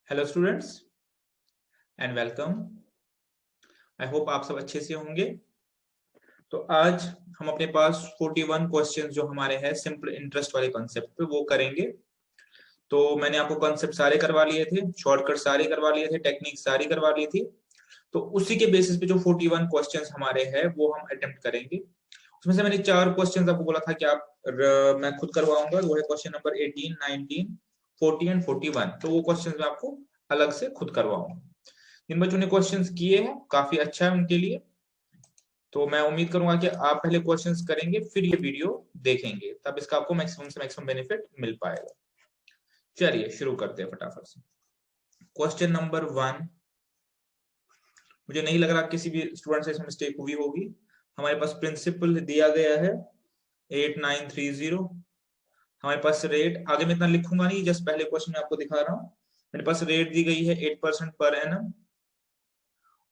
Hello students and welcome. I hope आप सब अच्छे से होंगे। तो आज हम अपने पास 41 क्वेश्चंस जो हमारे हैं सिंपल इंटरेस्ट वाले कॉन्सेप्ट पे वो करेंगे। तो मैंने आपको कॉन्सेप्ट सारे करवा लिए थे, शॉर्टकट सारे करवा लिए थे, टेक्निक सारी करवा ली थी। तो उसी के बेसिस पे जो 41 क्वेश्चंस हमारे हैं वो हम अटेम्प्ट करेंगे। उसमें से मैंने 4 क्वेश्चंस आपको बोला था कि मैं खुद करवाऊंगा। वो है क्वेश्चन नंबर 18, 19, 40 एंड 41। तो वो क्वेश्चंस मैं आपको अलग से खुद करवाऊंगा। जिन बच्चों ने क्वेश्चंस किए हैं काफी अच्छा है उनके लिए। तो मैं उम्मीद करूंगा कि आप पहले क्वेश्चंस करेंगे फिर ये वीडियो देखेंगे, तब इसका आपको मैक्सिमम से मैक्सिमम बेनिफिट मिल पाएगा। चलिए शुरू करते हैं फटाफट से। क्वेश्चन नंबर 1, मुझे नहीं लग रहा किसी भी स्टूडेंट से इसमें मिस्टेक हुई होगी। हमारे पास प्रिंसिपल दिया गया है 8930। हमारे पास रेट, आगे मैं इतना लिखूंगा नहीं, जस्ट पहले क्वेश्चन में आपको दिखा रहा हूँ। मेरे पास रेट दी गई है 8% पर एनम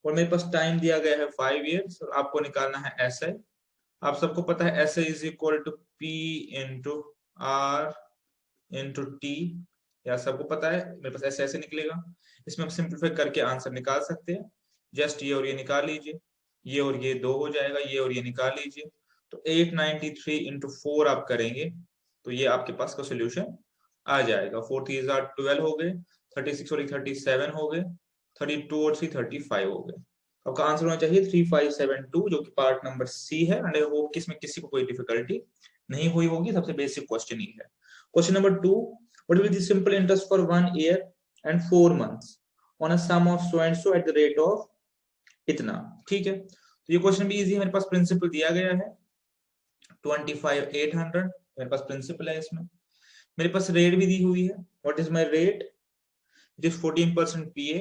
और मेरे पास टाइम दिया गया है 5 ईयर्स और आपको निकालना है एसआई। आप सबको पता है SI is equal to P into R into T, या सबको पता है। मेरे पास ऐसे ऐसे निकलेगा। इसमें आप सिंप्लीफाई करके आंसर निकाल सकते हैं। जस्ट ये और ये निकाल लीजिए, ये और ये 2 हो जाएगा, ये और ये निकाल लीजिए। तो 893 इंटू 4 आप करेंगे तो ये आपके पास का सोल्यूशन आ जाएगा। 4 3 12 हो गए, 36 और 37 हो गए, 32 और 3 35 हो गए। आपका आंसर होना चाहिए 3572, जो कि पार्ट नंबर सी है। एंड आई होप कि इसमें किसी को कोई डिफिकल्टी नहीं हुई होगी। सबसे बेसिक क्वेश्चन ही है। Question number 2, what will be the simple interest for 1 year and 4 months on a sum of so and so at the rate of इतना। ठीक है, तो ये क्वेश्चन भी इजी है। मेरे पास प्रिंसिपल दिया गया है 25,800। मेरे पास प्रिंसिपल है इसमें। मेरे पास रेट भी दी हुई है। What is my rate? It is 14% PA.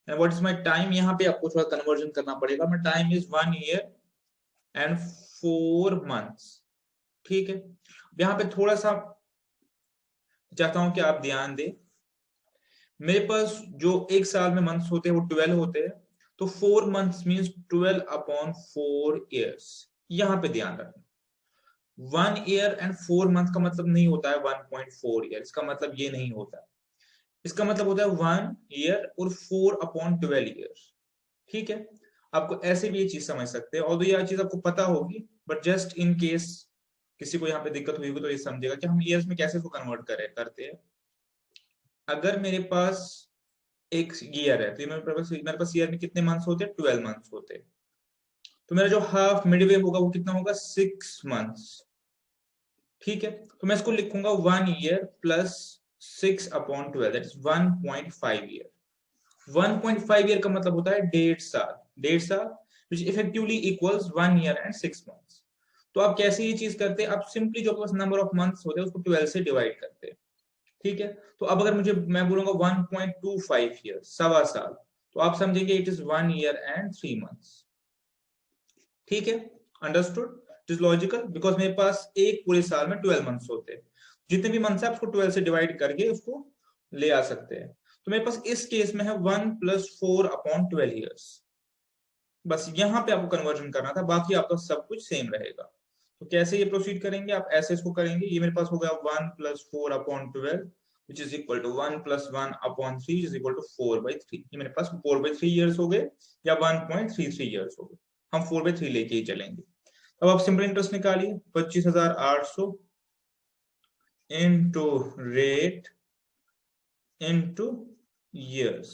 And what is my time? यहाँ पे आपको थोड़ा कन्वर्जन करना पड़ेगा। My time is 1 year and 4 months. ठीक है, यहाँ पे थोड़ा सा चाहता हूं कि आप ध्यान दें। मेरे पास जो एक साल में मंथ्स होते हैं वो 12 होते हैं। तो 4 मंथ्स मींस 12 अपॉन 4 ईयर्स। यहाँ पे ध्यान रखना। 1 ईयर एंड 4 मंथ का मतलब नहीं होता है 1.4 ईयर। इसका मतलब ये नहीं होता है। इसका मतलब होता है 1 ईयर और 4 अपॉन 12 ईयर्स। ठीक है, आपको ऐसे भी ये चीज समझ सकते हैं, और ये चीज आपको पता होगी, बट जस्ट इन केस किसी को यहाँ पे दिक्कत हुई होगी तो ये समझेगा कि हम ईयर्स में कैसे इसको कन्वर्ट करते हैं। अगर मेरे पास एक ईयर है तो मेरे पास ईयर में कितने मंथ्स होते हैं? 12 मंथ्स होते हैं। तो मेरा जो हाफ मिडवे होगा वो कितना होगा? 6 मंथ्स। ठीक है, तो मैं इसको लिखूंगा 1 year plus 6 upon 12, that is 1.5 year. 1.5 year का मतलब होता है 1.5 साल। 1.5 साल which effectively equals 1 year and 6 months. तो आप कैसे ये चीज करते हैं? आप सिंपली जो आपके पास नंबर ऑफ मंथ्स होते हैं उसको 12 से डिवाइड करते हैं। ठीक है, तो अब अगर मैं बोलूंगा 1.25 ईयर, 1.25 साल, तो आप समझेंगे it is 1 year and 3 months. ठीक है, understood? It is logical because मेरे पास एक पूरे साल में 12 मंथ्स होते हैं। जितने भी मंथ्स है उसको 12 से डिवाइड करके उसको ले आ सकते हैं। तो मेरे पास इस केस में है 1 प्लस 4 अपॉन 12 ईयर्स। बस यहाँ पे आपको कन्वर्जन करना था, बाकी आपका सब कुछ सेम रहेगा। तो कैसे ये प्रोसीड करेंगे? आप ऐसे इसको करेंगे। ये मेरे पास हो गया 1 plus 4 upon 12 which is equal to 1 plus 1 upon 3 which is equal to 4/3। ये मेरे पास 4/3 ईयर्स हो गए या 1.33 ईयर्स हो गए। हम 4/3 लेके ही चलेंगे। अब आप सिंपल इंटरेस्ट निकालिए। 25,800 इंटू रेट इंटू ईयर्स।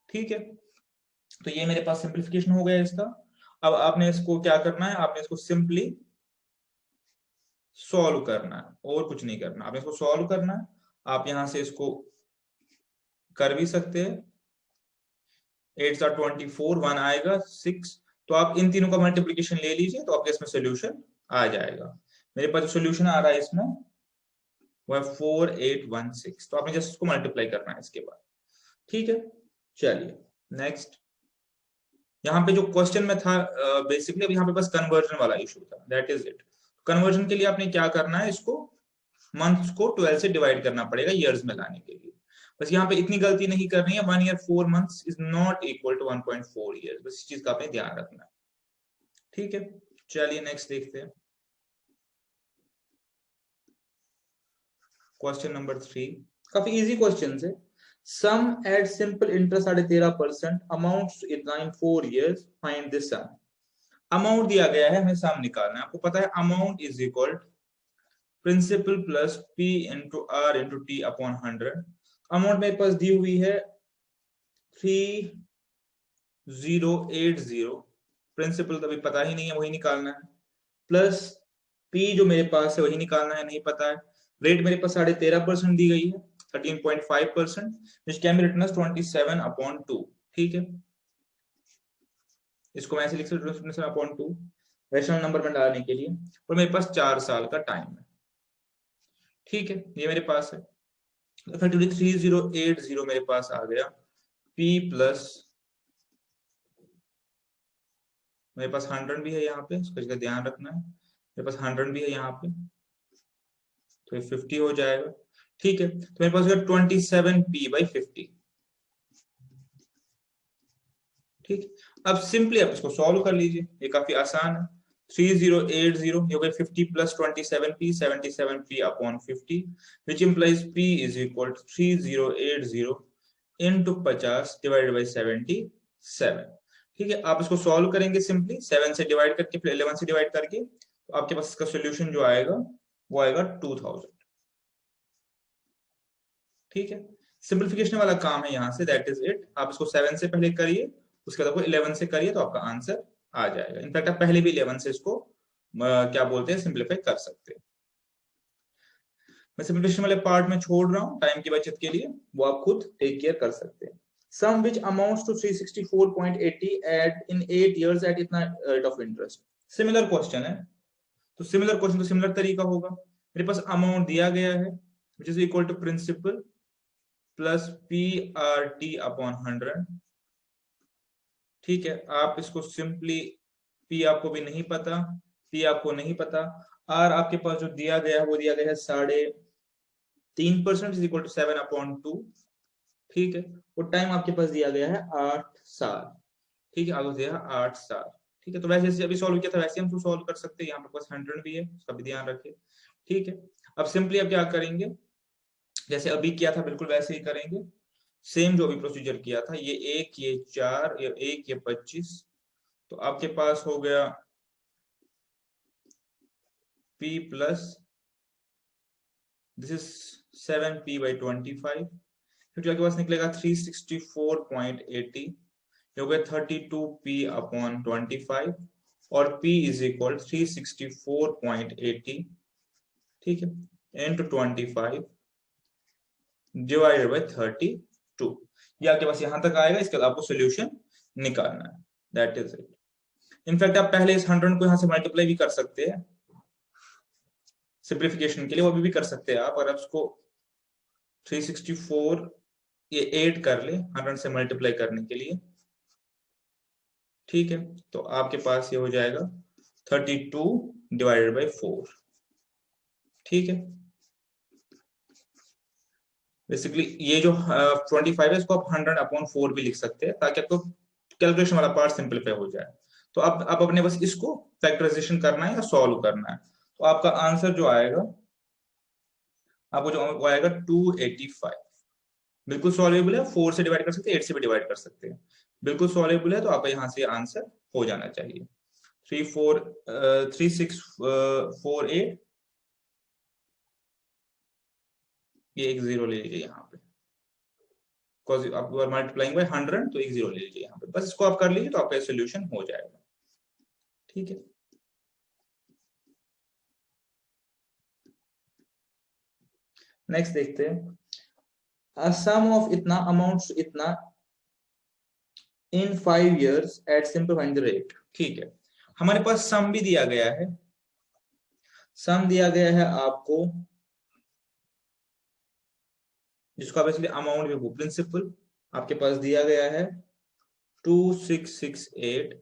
ठीक है, तो ये मेरे पास सिंप्लीफिकेशन हो गया इसका। अब आपने इसको क्या करना है? आपने इसको सिंपली सॉल्व करना है और कुछ नहीं करना। आपने इसको सॉल्व करना है। आप यहां से इसको कर भी सकते हैं। 8 सा 24, 1 आएगा 6। तो आप इन तीनों का मल्टीप्लीकेशन ले लीजिए तो आपके इसमें सोल्यूशन आ जाएगा। मेरे पास जो सोल्यूशन आ रहा है इसमें वो है 4816। तो आपने जस्ट इसको मल्टीप्लाई करना है इसके बाद। ठीक है, चलिए नेक्स्ट। यहाँ पे जो क्वेश्चन में था बेसिकली, अब यहाँ पे बस कन्वर्जन वाला इशू था, दैट इज इट। कन्वर्जन के लिए आपने क्या करना है? इसको मंथ्स को 12 से डिवाइड करना पड़ेगा ईयर्स में लाने के लिए। बस यहाँ पे इतनी गलती नहीं करनी है। 1 year 4 months is not equal to 1.4 years. बस इस चीज का आपने ध्यान रखना है। ठीक है, चलिए नेक्स्ट देखते हैं। क्वेश्चन नंबर 3, काफी इजी क्वेश्चन है। Sum at simple interest 13.5% amount इतना in 4 years, find this sum. Amount दिया गया है, हमें सम निकालना है। आपको पता है amount is equal principal plus P into R into T upon 100। Amount मेरे पास दी हुई है 3080, प्रिंसिपल तो अभी पता ही नहीं है, वही निकालना है, प्लस पी जो मेरे पास है वही निकालना है, नहीं पता है। रेट मेरे पास 13.5% दी गई है, 13.5%, which can be written as 27/2। ठीक है, इसको मैं ऐसे लिख सकता हूँ 27/2 रेशनल नंबर में डालने के लिए, और मेरे पास 4 साल का टाइम है। ठीक है, ये मेरे पास है। इफेक्टिवली 3080 मेरे पास आ गया, P प्लस मेरे पास 100 भी है यहाँ पे, इसका ध्यान रखना है, मेरे पास 100 भी है यहाँ पे, तो ये 50 हो जाएगा। ठीक है, तो मेरे पास 27p/50। ठीक, अब सिंपली आप इसको सॉल्व कर लीजिए, ये काफी आसान है। 3080 ये हो गया 50 plus 27p, 77p upon 50, which implies p is equal to 3080 into 50 divided by 77। ठीक है, आप इसको सॉल्व करेंगे सिंपली 7 से डिवाइड करके, फिर 11 से डिवाइड करके, तो आपके पास इसका सोल्यूशन जो आएगा वो आएगा 2000। ठीक है, सिंपलीफिकेशन वाला काम है यहाँ से, दैट इज इट। आप इसको 7 से पहले करिए, उसके बाद आपको 11 से करिए, तो आपका आंसर आ जाएगा। इनफैक्ट आप पहले भी 11 से इसको क्या बोलते हैं, सिंपलीफाई कर सकते हैं। मैं सिंपलीफिकेशन वाले पार्ट में छोड़ रहा हूँ टाइम की बचत के लिए, वो आप खुद टेक केयर कर सकते हैं। Sum which amounts to 364.80 at in 8 years at इतना rate of interest. Similar question है, तो सिमिलर क्वेश्चन तो सिमिलर तरीका होगा। मेरे पास अमाउंट दिया गया है which is equal to principal plus PRT upon 100। ठीक है, आप इसको सिंपली, P आपको भी नहीं पता, P आपको नहीं पता, R आपके पास जो दिया गया है वो दिया गया है 3.5% इज इक्वल टू 7/2। ठीक है, और टाइम आपके पास दिया गया है 8 साल। ठीक है, आगे दिया है 8 साल। ठीक है, तो वैसे अभी सॉल्व किया था वैसे हम सॉल्व कर सकते हैं, यहाँ पे पास 100 भी है, उसका भी ध्यान रखें। ठीक है, अब सिंपली अब क्या करेंगे, जैसे अभी किया था बिल्कुल वैसे ही करेंगे, सेम जो अभी प्रोसीजर किया था, ये 1 ये 4 ये 1 ये 25, तो आपके पास हो गया P plus this is 7p/25, फिर आपके पास निकलेगा 364.80, हो गया 32p अपॉन 25, और P इज इक्वल 364.80, ठीक है, इंटू 25 डिवाइडेड बाय 32। ये आपके पास यहां तक आएगा, इसके बाद आपको सोल्यूशन निकालना है, दैट इज इट। इनफैक्ट आप पहले इस 100 को यहां से मल्टीप्लाई भी कर सकते हैं सिंप्लीफिकेशन के लिए, वो भी कर सकते हैं आप। और आप इसको 364 ये 8 कर ले 100 से मल्टीप्लाई करने के लिए, ठीक है, तो आपके पास ये हो जाएगा 32 डिवाइडेड बाय 4। ठीक है, बेसिकली ये जो 25 है इसको आप 100/4 भी लिख सकते हैं, ताकि आपको कैलकुलेशन वाला पार्ट सिंपलीफाई हो जाए। तो आप अपने बस इसको फैक्टराइजेशन करना है या सॉल्व करना है, तो आपका आंसर जो आएगा आपको जो वो आएगा 285। बिल्कुल सॉल्वेबल है, 4 से डिवाइड कर सकते हैं, 8 से भी डिवाइड कर सकते हैं, बिल्कुल सॉल्वेबल है, तो आपका यहाँ से आंसर हो जाना चाहिए। 3648, ये एक 0 ले लीजिए यहाँ पे, बिकॉज आप मल्टीप्लाइंग बाय 100, तो एक 0 ले लीजिए यहाँ पे, बस इसको आप कर लीजिए तो आपका सोल्यूशन हो जाएगा। ठीक है, नेक्स्ट देखते हैं, सम ऑफ इतना अमाउंट्स इतना in 5 years at simple find the rate. ठीक है, हमारे पास सम भी दिया गया है, सम दिया गया है आपको, जिसको आप इसलिए अमाउंट भी प्रिंसिपल आपके पास दिया गया है 2668,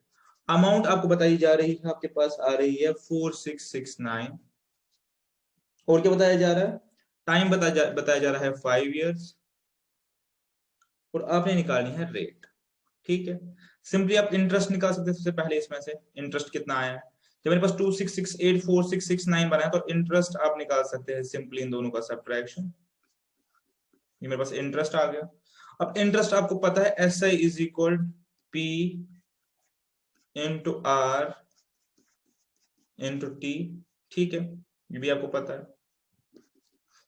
अमाउंट आपको बताई जा रही है, आपके पास आ रही है 4669, और क्या बताया जा रहा है, टाइम बताया जा रहा है 5 years, और आपने निकालनी है रेट। ठीक है, सिंपली आप इंटरेस्ट निकाल सकते हैं सबसे पहले, इसमें से इंटरेस्ट कितना आया है, जब मेरे पास 2668 4669 बना है, तो इंटरेस्ट आप निकाल सकते हैं सिंपली इन दोनों का सब्ट्रैक्शन, ये मेरे पास इंटरेस्ट आ गया। अब इंटरेस्ट आपको पता है S I is equal P into R into T, ठीक है, ये भी आपको पता है।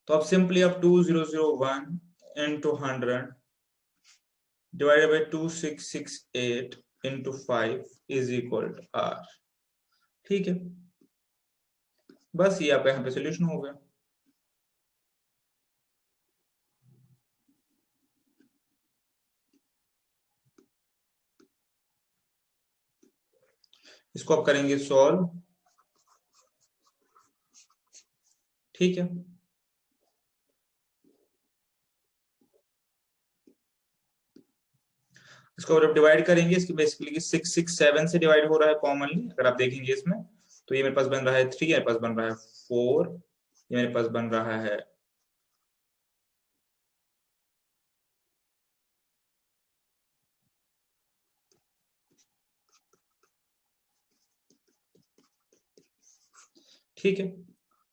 तो अब सिंपली अब 2001 into 100 divided by 2668 into 5 is equal to R, ठीक है। बस ये आपका यहाँ पे सोल्यूशन हो गया। इसको आप करेंगे सॉल्व, ठीक है। इसको जब डिवाइड करेंगे, इसकी बेसिकली 667 से डिवाइड हो रहा है कॉमनली, अगर आप देखेंगे इसमें, तो ये मेरे पास बन रहा है 3, मेरे पास बन रहा है 4, ये मेरे पास बन रहा है ठीक है।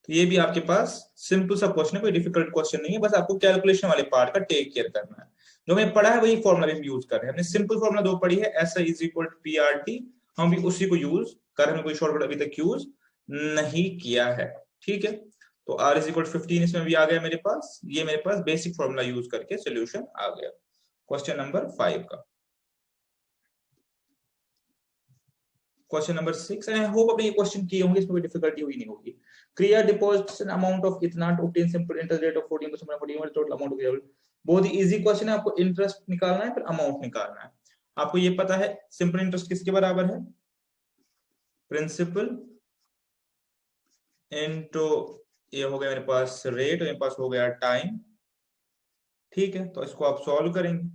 तो ये भी आपके पास सिंपल सा क्वेश्चन है, कोई डिफिकल्ट क्वेश्चन नहीं है, बस आपको कैलकुलेशन वाले पार्ट का टेक केयर करना है। जो मैंने पढ़ा है वही फॉर्मूला भी यूज कर रहे हैं, हमने सिंपल फॉर्मूला 2 पढ़ी है, S I is equal to P R T, हम भी उसी को यूज कर रहे हैं, कोई शॉर्टकट अभी तक यूज नहीं किया है, ठीक है। तो आर इज इक्वल 15 इसमें भी आ गया मेरे पास, ये मेरे पास बेसिक फॉर्मूला यूज करके सोल्यूशन आ गया क्वेश्चन नंबर 5 का। क्वेश्चन नंबर 6, आई होप आपने ये क्वेश्चन किए होंगे, इसमें कोई डिफिकल्टी हुई नहीं होगी। क्रिया डिपॉजिट्स एन अमाउंट ऑफ इतना to obtain simple interest rate of 14% 14 total amount available. बहुत ही इजी क्वेश्चन है, आपको इंटरेस्ट निकालना है फिर अमाउंट निकालना है। आपको ये पता है सिंपल इंटरेस्ट किसके बराबर है, प्रिंसिपल इनटू ये हो गया मेरे पास रेट और मेरे पास हो गया टाइम, ठीक है। तो इसको आप सॉल्व करेंगे,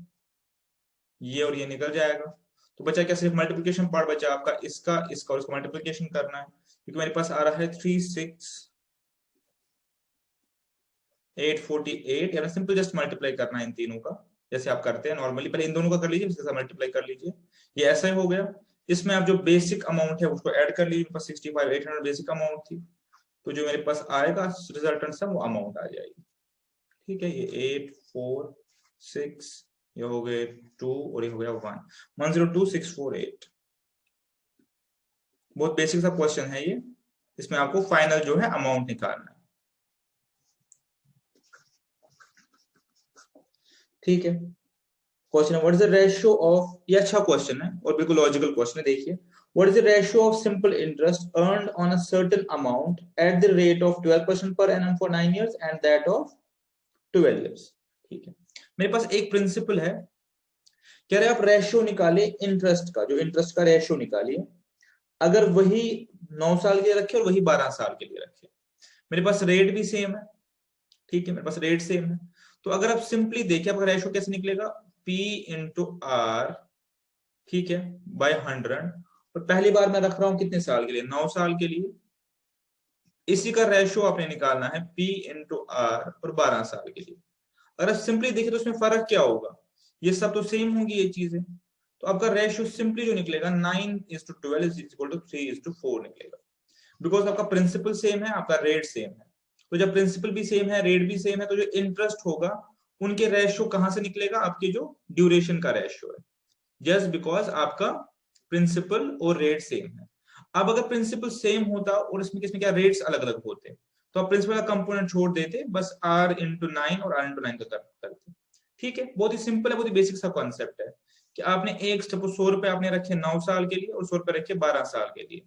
ये और ये निकल जाएगा। तो बचा क्या, सिर्फ मल्टीप्लिकेशन पार्ट बचा आपका, इसका इसका और इसका मल्टीप्लिकेशन करना है, क्योंकि मेरे पास आ रहा है 36,848, यानी सिंपल जस्ट मल्टीप्लाई करना है इन तीनों का, जैसे आप करते हैं नॉर्मली। पहले इन दोनों का कर लीजिए, इसके साथ मल्टीप्लाई कर लीजिए, ये ऐसा ही हो गया। इसमें आप जो बेसिक अमाउंट है उसको ऐड कर लीजिए, 65,800 बेसिक अमाउंट थी, तो जो मेरे पास आएगा रिजल्टेंट सम वो अमाउंट आ जाएगी, ठीक है। ये 8 4 6, ये हो गए 2 और ये हो गया 1, 102,648। बहुत बेसिक सा क्वेश्चन है ये, इसमें आपको फाइनल जो है अमाउंट निकालना है, ठीक है। क्वेश्चन है what is the ratio of, ये अच्छा क्वेश्चन है और बिल्कुल लॉजिकल क्वेश्चन है, देखिए what is the ratio of simple interest earned on a certain amount at the rate of 12% per annum for 9 years and that of 12 years, ठीक है। मेरे पास एक प्रिंसिपल है, कह रहे आप रेशियो निकालिए इंटरेस्ट का, जो इंटरेस्ट का रेशियो निकालिए, अगर वही 9 साल के लिए रखे और वही 12 साल के लिए रखे, मेरे पास रेट भी सेम है, ठीक है, मेरे पास रेट सेम है। तो अगर आप सिंपली देखिए आपका रेशियो कैसे निकलेगा, P इंटू आर, ठीक है, बाय 100, और पहली बार मैं रख रहा हूं कितने साल के लिए, 9 साल के लिए। इसी का रेशियो आपने निकालना है P इंटू आर और 12 साल के लिए। अगर आप सिंपली देखिए तो उसमें फर्क क्या होगा, ये सब तो सेम होंगी ये चीजें, तो आपका रेशियो सिंपली जो निकलेगा 9:12 इज इक्वल टू 3:4 निकलेगा, बिकॉज आपका प्रिंसिपल सेम है, आपका रेट सेम है। तो जब प्रिंसिपल भी सेम है, रेट भी सेम है, तो जो इंटरेस्ट होगा उनके रेशियो कहां से निकलेगा, आपके जो ड्यूरेशन का रेशियो है, जस्ट बिकॉज आपका प्रिंसिपल और रेट सेम है। अब अगर प्रिंसिपल सेम होता और इसमें किसमें क्या रेट्स अलग अलग होते, तो आप प्रिंसिपल का कंपोनेंट छोड़ देते, बस r इंटू 9 और r इंटू 9 का करते, ठीक है। बहुत ही सिंपल है, बहुत ही बेसिक सा कॉन्सेप्ट है कि आपने एक सपोज 100 रुपए आपने रखे 9 साल के लिए और 100 रुपए रखे 12 साल के लिए,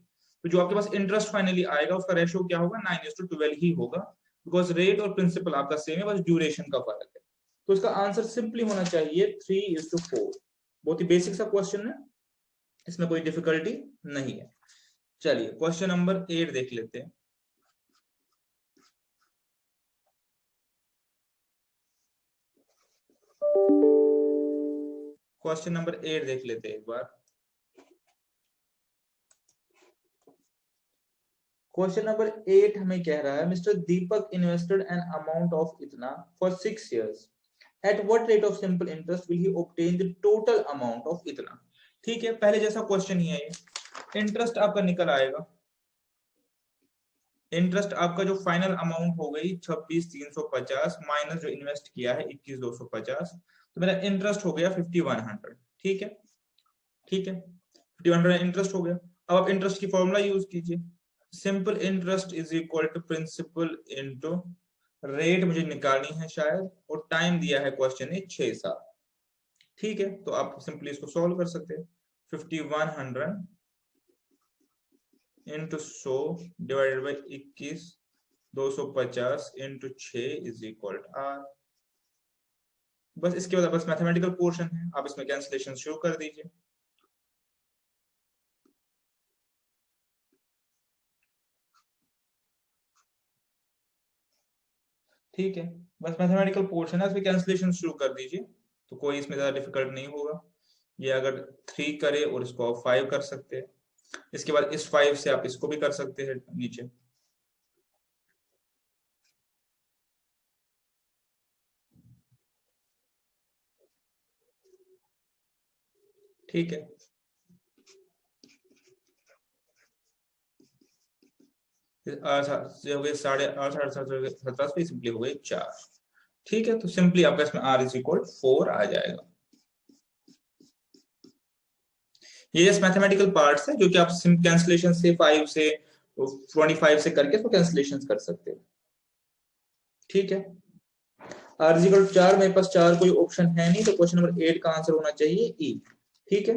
तो जो आपके पास इंटरेस्ट फाइनली आएगा उसका रेशियो क्या होगा, 9:12 ही होगा, बिकॉज रेट और प्रिंसिपल आपका सेम है, बस ड्यूरेशन का फर्क है। तो इसका आंसर सिंपली होना चाहिए 3:4। बहुत ही बेसिक सा क्वेश्चन है, इसमें कोई डिफिकल्टी नहीं है। चलिए क्वेश्चन नंबर 8 देख लेते हैं। क्वेश्चन नंबर 8 देख लेते हैं एक बार। क्वेश्चन नंबर 8 हमें कह रहा है Mr Deepak invested an amount of इतना for 6 years, at what rate of simple interest will he obtain the total amount of इतना, ठीक है। पहले जैसा क्वेश्चन ही है, ये इंटरेस्ट आपका निकल आएगा, इंटरेस्ट आपका जो फाइनल अमाउंट हो गई 26,350 माइनस जो इन्वेस्ट किया है 21,250, तो मेरा इंटरेस्ट हो गया 5,100। ठीक है, ठीक है, 5,100 इंटरेस्ट हो गया। अब आप इंटरेस्ट की फॉर्मूला यूज कीजिए, simple interest is equal to principal into rate मुझे निकालनी है शायद, और टाइम दिया है क्वेश्चन में 6 साल। ठीक है, तो आप सिंपली इसको सॉल्व कर सकते हैं। 5,100 into 100 divided by 21,250 into 6 is equal to R. बस इसके बाद बस मैथमेटिकल पोर्शन है, आप इसमें कैंसिलेशन शुरू कर दीजिए। ठीक है, बस मैथमेटिकल पोर्शन है, इसमें कैंसिलेशन शुरू कर दीजिए, तो कोई इसमें ज्यादा डिफिकल्ट नहीं होगा। ये अगर 3 करे और इसको आप 5 कर सकते हैं, इसके बाद इस 5 से आप इसको भी कर सकते हैं नीचे। ठीक है, हो गए 8,817 सिंपली हो गए 4। ठीक है, तो सिंपली आपका इसमें r इज इक्वल 4 आ जाएगा। ये जस्ट मैथमेटिकल पार्ट्स है जो कि आप कैंसिलेशन से 5 से 25 से करके इसको कैंसिलेशन कर सकते हो। ठीक है, r इज इक्वल 4, मेरे पास 4 कोई ऑप्शन है नहीं, तो क्वेश्चन नंबर 8 का आंसर होना चाहिए ई। ठीक है,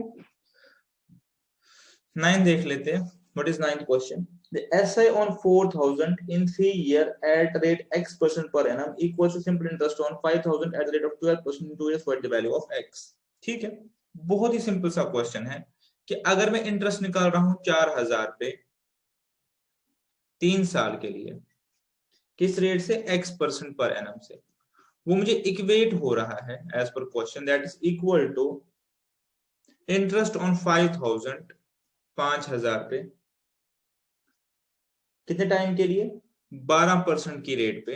9 देख लेते हैं। What is 9th question? The SI on 4,000 in 3 year at rate X% per annum equals to simple interest on 5,000 at the rate of 12% in 2 years. What the value of X? ठीक है, बहुत ही सिंपल सा question है कि अगर मैं interest निकाल रहा हूं 4,000 पे 3 साल के लिए, किस रेट से? X% पर एनम से, वो मुझे इक्वेट हो रहा है as per question, that is equal to interest on 5,000 5,000 पे कितने टाइम के लिए? 12% की रेट पे,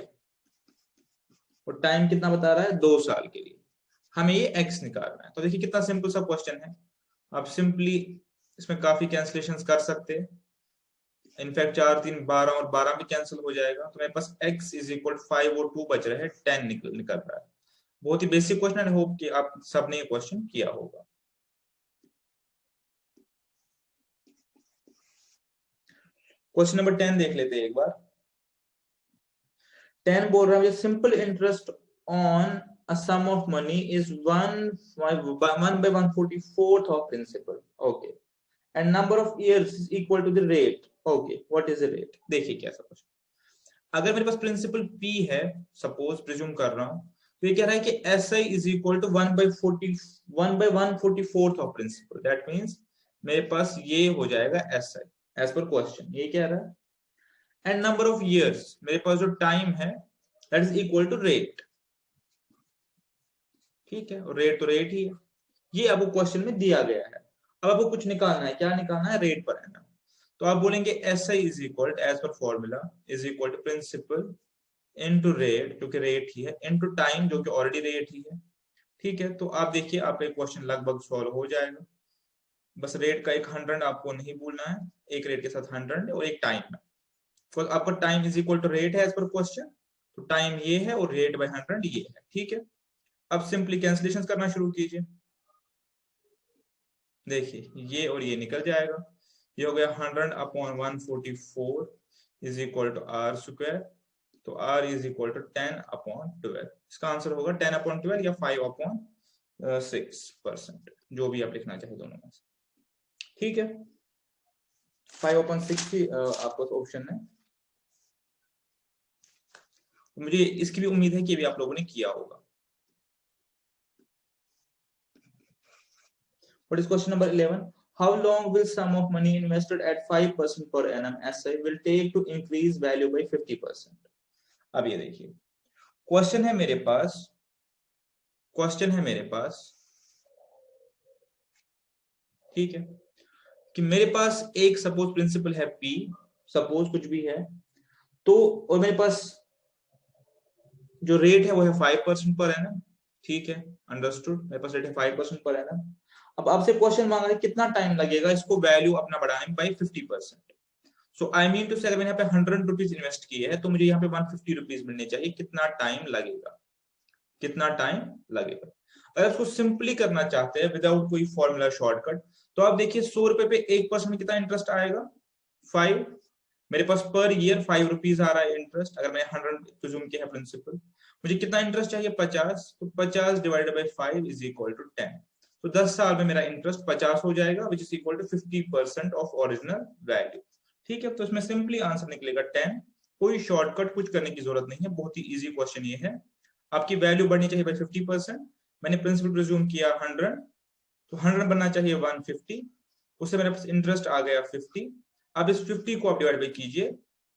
और टाइम कितना बता रहा है? 2 साल के लिए। हमें ये x निकालना है। तो देखिए कितना सिंपल सा क्वेश्चन है, आप सिंपली इसमें काफी कैंसिलेशंस कर सकते हैं। इनफैक्ट 4 3 12 और 12 भी कैंसिल हो जाएगा, तो मेरे पास x इज इक्वल 5 और 2 बच रहे हैं, 10 निकल रहा है। बहुत ही बेसिक क्वेश्चन है, होप कि आप सबने ये क्वेश्चन किया होगा। क्वेश्चन नंबर 10 देख लेते हैं एक बार। 10 बोल रहा है simple interest on a sum of money is 1/144th of principal. Okay, and number of years is equal to the rate. Okay, what is the rate? देखिए कैसा कुछ, अगर मेरे पास प्रिंसिपल P है, सपोज प्रिज्यूम कर रहा हूं, तो ये कह रहा है कि SI is equal to 1/144th of principal. That means मेरे पास ये हो जाएगा SI as per question, ये कह रहा है। एंड नंबर ऑफ years, मेरे पास जो टाइम है that is equal to rate। ठीक है, और रेट तो रेट ही है, ये आपको क्वेश्चन में दिया गया है। अब आपको कुछ निकालना है, क्या निकालना है? Rate per annum. तो आप बोलेंगे S I is equal as per formula is equal to principal into rate, क्योंकि रेट ही है, इनटू टाइम जो कि ऑलरेडी रेट ही है। ठीक है, तो आप देखिए आपका क्वेश्चन लगभग सॉल्व हो जाएगा। बस रेट का एक 100 आपको नहीं भूलना है, एक रेट के साथ 100 और एक टाइम है। तो आपका time is equal to rate है एज पर क्वेश्चन, तो टाइम ये है और रेट बाय 100 ये है। ठीक है, अब सिंपली कैंसिलेशन करना शुरू कीजिए। देखिए ये और ये निकल जाएगा, ये हो गया 100/144 is equal to R square, तो r इज इक्वल टू 10/12। इसका आंसर होगा 10/12 या 5/6%, जो भी आप लिखना चाहे दोनों में से। ठीक है, 5/6 ही आपका ऑप्शन है। मुझे इसकी भी उम्मीद है कि भी आप लोगों ने किया होगा। What is question number 11? How long will sum of money invested at 5% per annum SI will take to increase value by 50%? अब ये देखिए क्वेश्चन है मेरे पास, ठीक है, कि मेरे पास एक सपोज प्रिंसिपल है P, सपोज कुछ भी है, तो और मेरे पास जो रेट है वो है 5% पर एनम। ठीक है, अंडरस्टूड, मेरे पास रेट है 5% पर एनम। अब आपसे क्वेश्चन मांगा है कितना टाइम लगेगा इसको वैल्यू अपना बढ़ाने में by 50%। So I mean to say अगर मैंने यहाँ पे 100 रुपीज इन्वेस्ट किए हैं तो मुझे यहाँ पे 150 रुपीज मिलने चाहिए। कितना टाइम लगेगा, कितना टाइम लगेगा? अगर उसको सिंपली करना चाहते हैं विदाउट कोई फॉर्मूला शॉर्टकट, तो आप देखिए 100 रुपए पे 1% कितना इंटरेस्ट आएगा? 5। मेरे पास पर ईयर 5 रुपीज आ रहा है इंटरेस्ट। अगर मैंने 100 प्रिज्यूम किया है प्रिंसिपल, मुझे कितना इंटरेस्ट चाहिए? 50। तो 50 divided by 5 is equal to 10। तो 10 साल में मेरा इंटरेस्ट 50 हो जाएगा, which is equal to 50% of original value. ठीक है, तो इसमें सिंपली आंसर निकलेगा 10। कोई शॉर्टकट कुछ करने की जरूरत नहीं है, बहुत ही इजी क्वेश्चन ये है। आपकी वैल्यू बढ़नी चाहिए बाई 50%। मैंने प्रिंसिपल प्रिज्यूम किया 100, तो 100 बनना चाहिए 150। उससे मेरे पास इंटरेस्ट आ गया 50। अब इस 50 को आप डिवाइड बाई कीजिए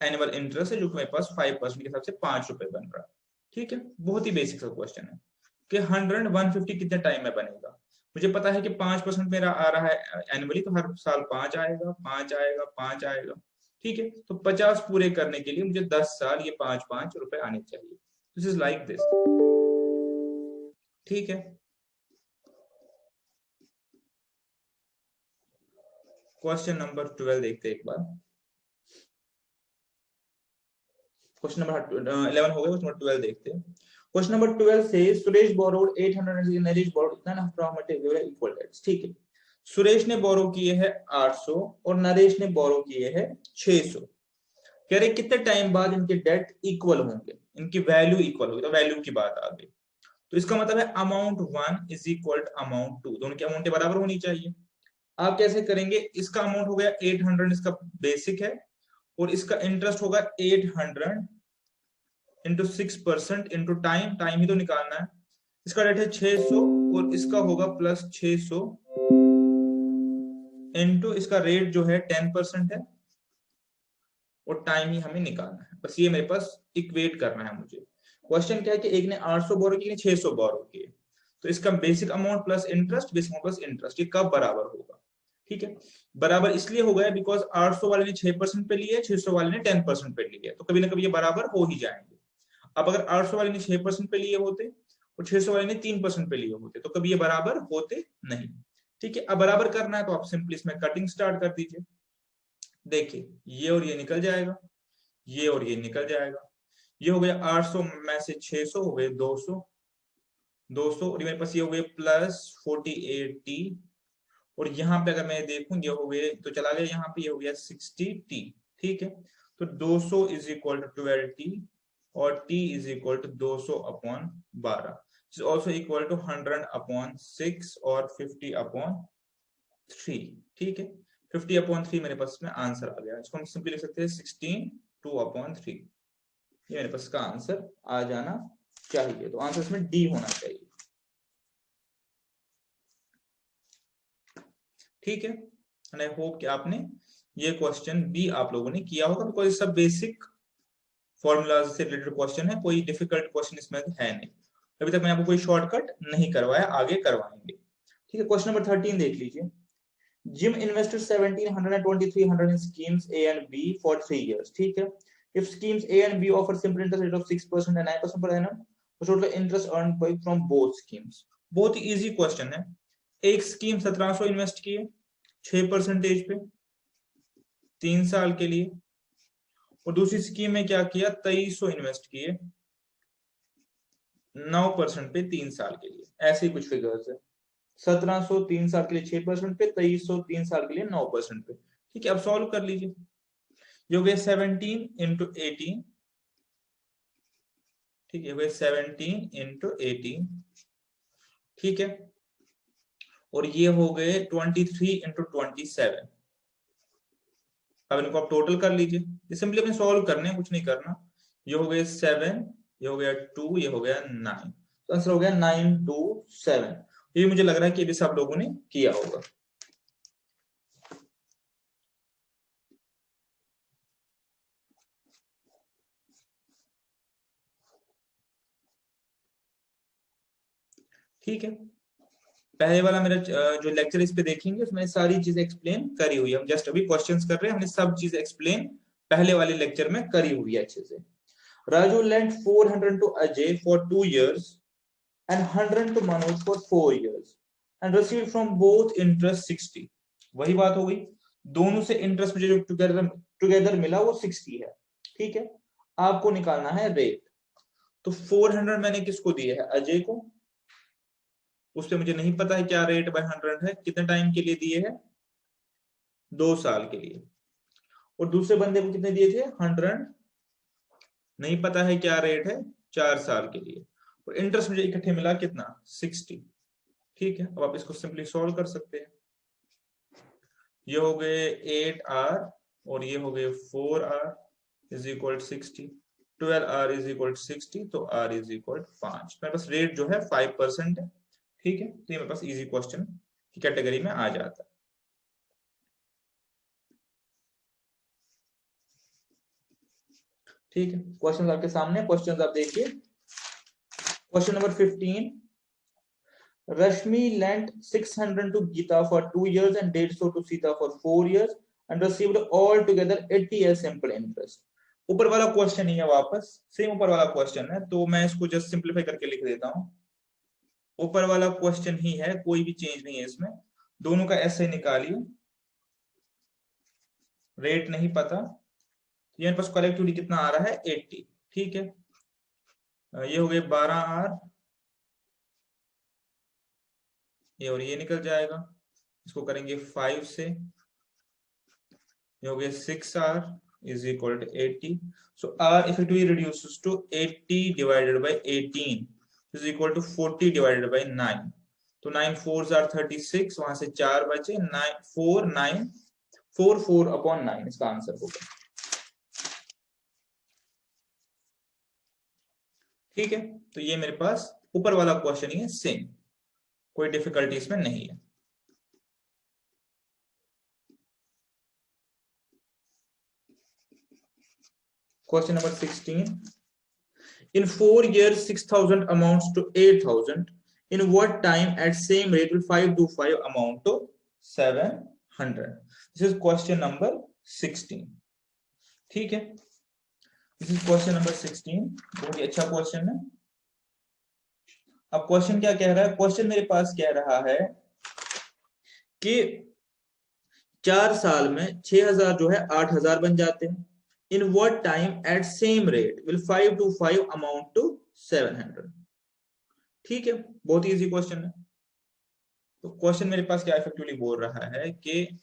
एनुअल इंटरेस्ट है, जो कि मेरे पास 5% के हिसाब से 5 रुपए बन रहा है। ठीक है, बहुत ही बेसिक सा क्वेश्चन है कि 100 150 कितने टाइम में बनेगा। मुझे पता है कि 5% मेरा आ रहा है एनुअली, तो हर साल 5 आएगा, 5 आएगा, 5 आएगा। ठीक है, तो 50 पूरे करने के लिए मुझे 10 साल ये 5-5 रुपए आने चाहिए। This is like this. ठीक है, क्वेश्चन नंबर 12 देखते हैं एक बार। क्वेश्चन नंबर 11 हो गया, क्वेश्चन नंबर 12 देखते हैं। क्वेश्चन नंबर 12 से सुरेश बोरोड 800 नरेश बोरोड इतना फ्रॉम इक्वल डेट्स। ठीक है, सुरेश ने बोरो किए हैं 800 और नरेश ने बोरो किए हैं 600। कह रहे कितने टाइम बाद इनके डेट इक्वल होंगे, इनकी वैल्यू इक्वल होगी। तो वैल्यू की बात आ गई, तो इसका मतलब है amount 1 is equal to amount 2, दोनों की अमाउंट बराबर होनी चाहिए। आप कैसे करेंगे? इसका अमाउंट हो गया 800, इसका बेसिक है, और इसका इंटरेस्ट होगा 800 इंटू 6% इंटू टाइम, टाइम ही तो निकालना है। इसका रेट है 600 और इसका होगा प्लस 600 इंटू इसका रेट जो है 10% है, और टाइम ही हमें निकालना है। बस ये मेरे पास इक्वेट करना है मुझे। क्वेश्चन क्या है कि एक ने 800 बोरो किए, 600 बोरो किए, तो इसका basic amount plus interest, basic amount plus interest, ये कब बराबर होगा? ठीक है, बराबर इसलिए हो गया बिकॉज 800 वाले ने 6% पे लिए, 600 वाले ने 10% पे लिए, तो कभी ना कभी ये बराबर हो ही जाएंगे। अब अगर 800 वाले ने 6% पे लिए होते और 600 वाले ने 3% पे लिए होते, तो कभी ये बराबर होते नहीं। ठीक है, अब बराबर करना है तो आप सिंपली इसमें कटिंग स्टार्ट कर दीजिए। देखिए, ये और ये निकल जाएगा, ये और ये निकल जाएगा। ये हो गया 800 में से 600 हो गए 200, 200, और मेरे पास ये हो गए प्लस 48t, और यहाँ पे अगर मैं देखूं ये हो गए तो चला गया यहाँ पे, ये हो गया 60t। ठीक है, तो 200 इज इक्वल टू 12t और t is equal to 200 upon 12, is also equal to 100 upon 6 और 50 अपॉन 3। ठीक है, 50 अपॉन 3 मेरे पास में आंसर आ गया। इसको हम सिंपली लिख सकते हैं 16 2 अपॉन 3। ये मेरे पास का आंसर आ जाना चाहिए, तो आंसर इसमें डी होना चाहिए। ठीक है, एंड आई होप कि आपने ये क्वेश्चन भी आप लोगों ने किया होगा, बिकॉज सब बेसिक फॉर्मूलाज से रिलेटेड क्वेश्चन है, कोई डिफिकल्ट क्वेश्चन इसमें है नहीं। अभी तक मैंने आपको कोई शॉर्टकट नहीं करवाया, आगे करवाएंगे। ठीक है, क्वेश्चन नंबर 13 देख लीजिए। Jim invested 1700 and 2300 in schemes A and B for 3 years. ठीक है, if schemes A and B offer simple interest rate of 6% and 9% per annum, the total interest earned by from both schemes. बहुत ही easy question है। एक scheme 1700 invest किए 6% पे 3 साल के लिए, और दूसरी स्कीम में क्या किया 2300 इन्वेस्ट किए 9% पे 3 साल के लिए। ऐसे ही कुछ फिगर्स है, 1700 3 साल के लिए 6% पे, 2300 3 साल के लिए 9% पे। ठीक है, अब सॉल्व कर लीजिए। ये हो गए 17 इंटू 18। ठीक है, 17 इंटू 18। ठीक है, और ये हो गए 23 इंटू 27। अब इनको आप टोटल कर लीजिए, ये सिंपली अपने सॉल्व करने हैं, कुछ नहीं करना। ये हो गए 7, ये हो गया 2, ये हो गया 9, तो आंसर हो गया 927। ये मुझे लग रहा है कि भी सब लोगों ने किया होगा। ठीक है, पहले वाला मेरा जो लेक्चर इस पे देखेंगे उसमें सारी चीजें एक्सप्लेन करी हुई है। हम जस्ट अभी क्वेश्चंस कर रहे हैं, हमने सब चीजें एक्सप्लेन पहले वाले लेक्चर में करी हुई है अच्छे से। Raju lent 400 to Ajay for 2 years and 100 to Manoj for 4 years and received from both interest 60। वही बात हो गई, दोनों से इंटरेस्ट मुझे जो टुगेदर मिला वो 60 है, ठीक है। आपको निकालना है रेट। तो 400 मैंने किसको दिए है, अजय को, उससे मुझे नहीं पता है क्या रेट बाय 100 है, कितने टाइम के लिए दिए है, 2 साल के लिए। और दूसरे बंदे को कितने दिए थे, 100, नहीं पता है क्या रेट है, 4 साल के लिए। और इंटरेस्ट मुझे इकट्ठे मिला कितना, 60, ठीक है। अब आप इसको सिंपली सॉल्व कर सकते हैं। ये हो गए 8R और ये हो गए 4R is equal 60, 12R is equal 60, तो R इज इक्वल 5। मेरे पास रेट जो है 5% है, ठीक है। तो ये मेरे पास इजी क्वेश्चन की कैटेगरी में आ जाता है। ठीक है, क्वेश्चन आपके सामने, क्वेश्चन आप देखिए। Question number 15, Rashmi lent 600 to Geeta for 2 years and did so to Sita for 4 years and received all together 80 as simple interest. ऊपर वाला क्वेश्चन ही है, वापस सेम ऊपर वाला क्वेश्चन है, तो मैं इसको जस्ट सिंपलीफाई करके लिख देता हूं। ऊपर वाला क्वेश्चन ही है, कोई भी चेंज नहीं है इसमें। दोनों का ऐसे निकालिए, रेट नहीं पता, ये मेरे पास कलेक्टिविटी कितना आ रहा है, 80, ठीक है। ये हो गए 12R, ये और ये निकल जाएगा, इसको करेंगे 5 से, ये हो गया 6R is equal to 80. So R effectively reduces to 80 divided by 18 is equal to 40 divided by 9. तो 9 4s are 36, वहां से 4 बचे, 4 upon 9 इसका आंसर होगा, ठीक है। तो ये मेरे पास ऊपर वाला क्वेश्चन ही है, सेम, कोई डिफिकल्टी इसमें नहीं है। Question number 16. In 4 years, 6,000 amounts to 8,000. In what time at same rate will 525 amount to 700? This is question number 16. ठीक है, this is question number 16. बहुत ही अच्छा क्वेश्चन है। अब क्वेश्चन क्या कह रहा है, क्वेश्चन मेरे पास कह रहा है कि 4 साल में 6,000 जो है 8,000 बन जाते हैं। In what time at same rate will 525 amount to 700? ठीक है, बहुत इजी क्वेश्चन है। तो क्वेश्चन मेरे पास क्या इफेक्टिवली बोल रहा है कि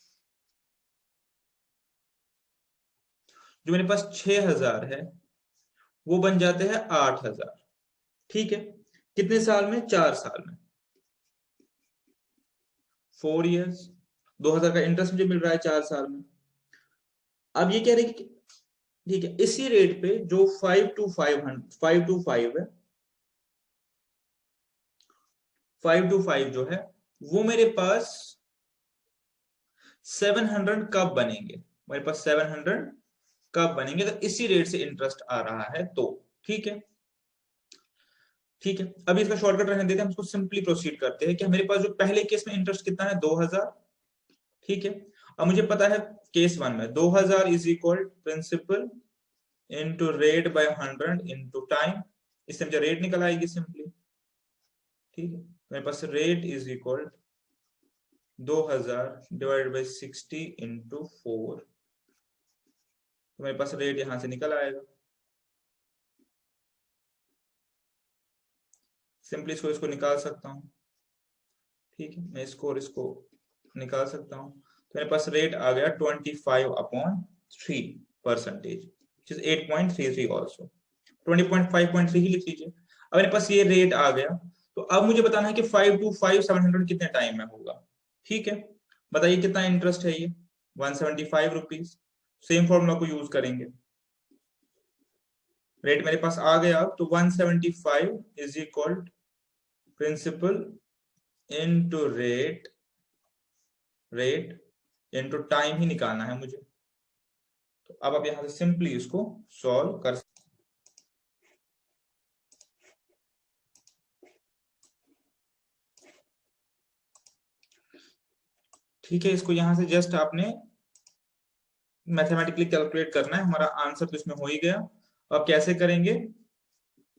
जो मेरे पास 6,000 है वो बन जाते हैं 8,000, ठीक है। कितने साल में, 4 साल में, 4 years, 2,000 का इंटरेस्ट मुझे मिल रहा है 4 साल में। अब ये कह रहे कि ठीक है, इसी रेट पे जो 5 to 5 है, 5 to 5 जो है वो मेरे पास 700 कब बनेंगे, मेरे पास 700 कब बनेंगे, तो इसी रेट से इंटरेस्ट आ रहा है, तो ठीक है। ठीक है, अभी इसका शॉर्टकट रहने देते हैं, हम इसको सिंपली प्रोसीड करते हैं कि मेरे पास जो पहले केस में इंटरेस्ट कितना है, 2,000, ठीक है। अब मुझे पता है केस 1 में 2,000 is equal principal into rate by 100 into time, इससे मुझे रेट निकल आएगी सिंपली, ठीक है। मेरे पास rate is equal 2,000 divided by 60 into 4, तो मेरे पास रेट यहां से निकल आएगा। सिंपली इसको निकाल सकता हूं, ठीक है। मैं इसको और इसको निकाल सकता हूं, तो मेरे पास रेट आ गया 25/3%, which is 8.33 ऑल्सो, 20.5.3 ही लिख लीजिए। अब मेरे पास ये रेट आ गया, तो अब मुझे बताना है कि 5 to 5 700 कितने टाइम में होगा, ठीक है। बताइए कितना इंटरेस्ट है, ये 175 रुपीज। सेम फॉर्मूला को यूज करेंगे, रेट मेरे पास आ गया, तो 175 is equal principal into rate into time ही निकालना है मुझे। तो अब आप यहां से सिंपली इसको सॉल्व कर सकते। ठीक है, इसको यहां से जस्ट आपने मैथमेटिकली कैलकुलेट करना है, हमारा आंसर तो इसमें हो ही गया। अब कैसे करेंगे,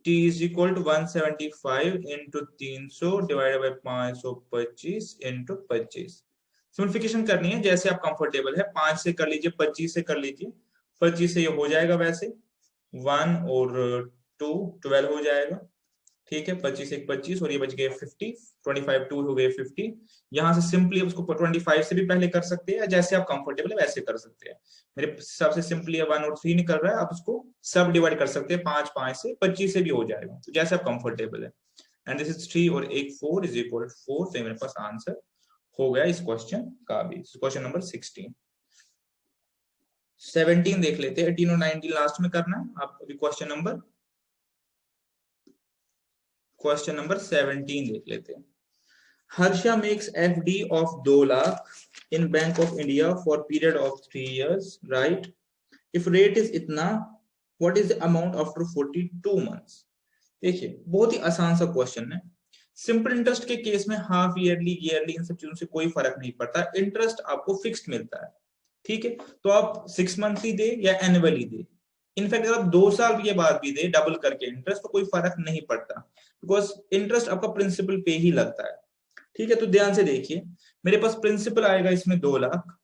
t is equal to 175 into 300 divided by 525 into 25। Simplification करनी है जैसे आप कंफर्टेबल है, 5 से कर लीजिए, 25 से कर लीजिए, 25 से ये हो जाएगा वैसे 1 और 2 12 हो जाएगा, ठीक है। 25 एक 25 और ये बच गए 50, 25 2 हो गए 50। यहाँ से सिंपली उसको 25 से भी पहले कर सकते हैं, जैसे आप कंफर्टेबल है वैसे कर सकते हैं। मेरे हिसाब से सिंपली 1 और 3 निकल रहा है, आप उसको सब डिवाइड कर सकते हैं 5 5 से, 25 से भी हो जाएगा, तो जैसे आप कंफर्टेबल है। एंड दिस इज 3 और एक 4 इज इक्वल 4, तो मेरे पास आंसर हो गया इस क्वेश्चन का भी। Question number 16। 17 देख लेते हैं, 18 और 19 लास्ट में करना है। आप अभी क्वेश्चन नंबर 17 देख लेते हैं। Harsha makes FD of 2 lakh in Bank of India for period of 3 years, right? If rate is इतना, what is the amount after 42 months? देखिए बहुत ही आसान सा क्वेश्चन है। सिंपल इंटरेस्ट के केस में हाफ ईयरली, ईयरली इन सब चीजों से कोई फर्क नहीं पड़ता, इंटरेस्ट आपको फिक्स्ड मिलता है, ठीक है। तो आप 6 मंथली दे या एनुअली दे, इनफैक्ट अगर आप 2 साल के बाद भी दे डबल करके इंटरेस्ट, तो कोई फर्क नहीं पड़ता, बिकॉज इंटरेस्ट आपका प्रिंसिपल पे ही लगता है, ठीक है। तो ध्यान से देखिए, मेरे पास प्रिंसिपल आएगा इसमें 2 लाख।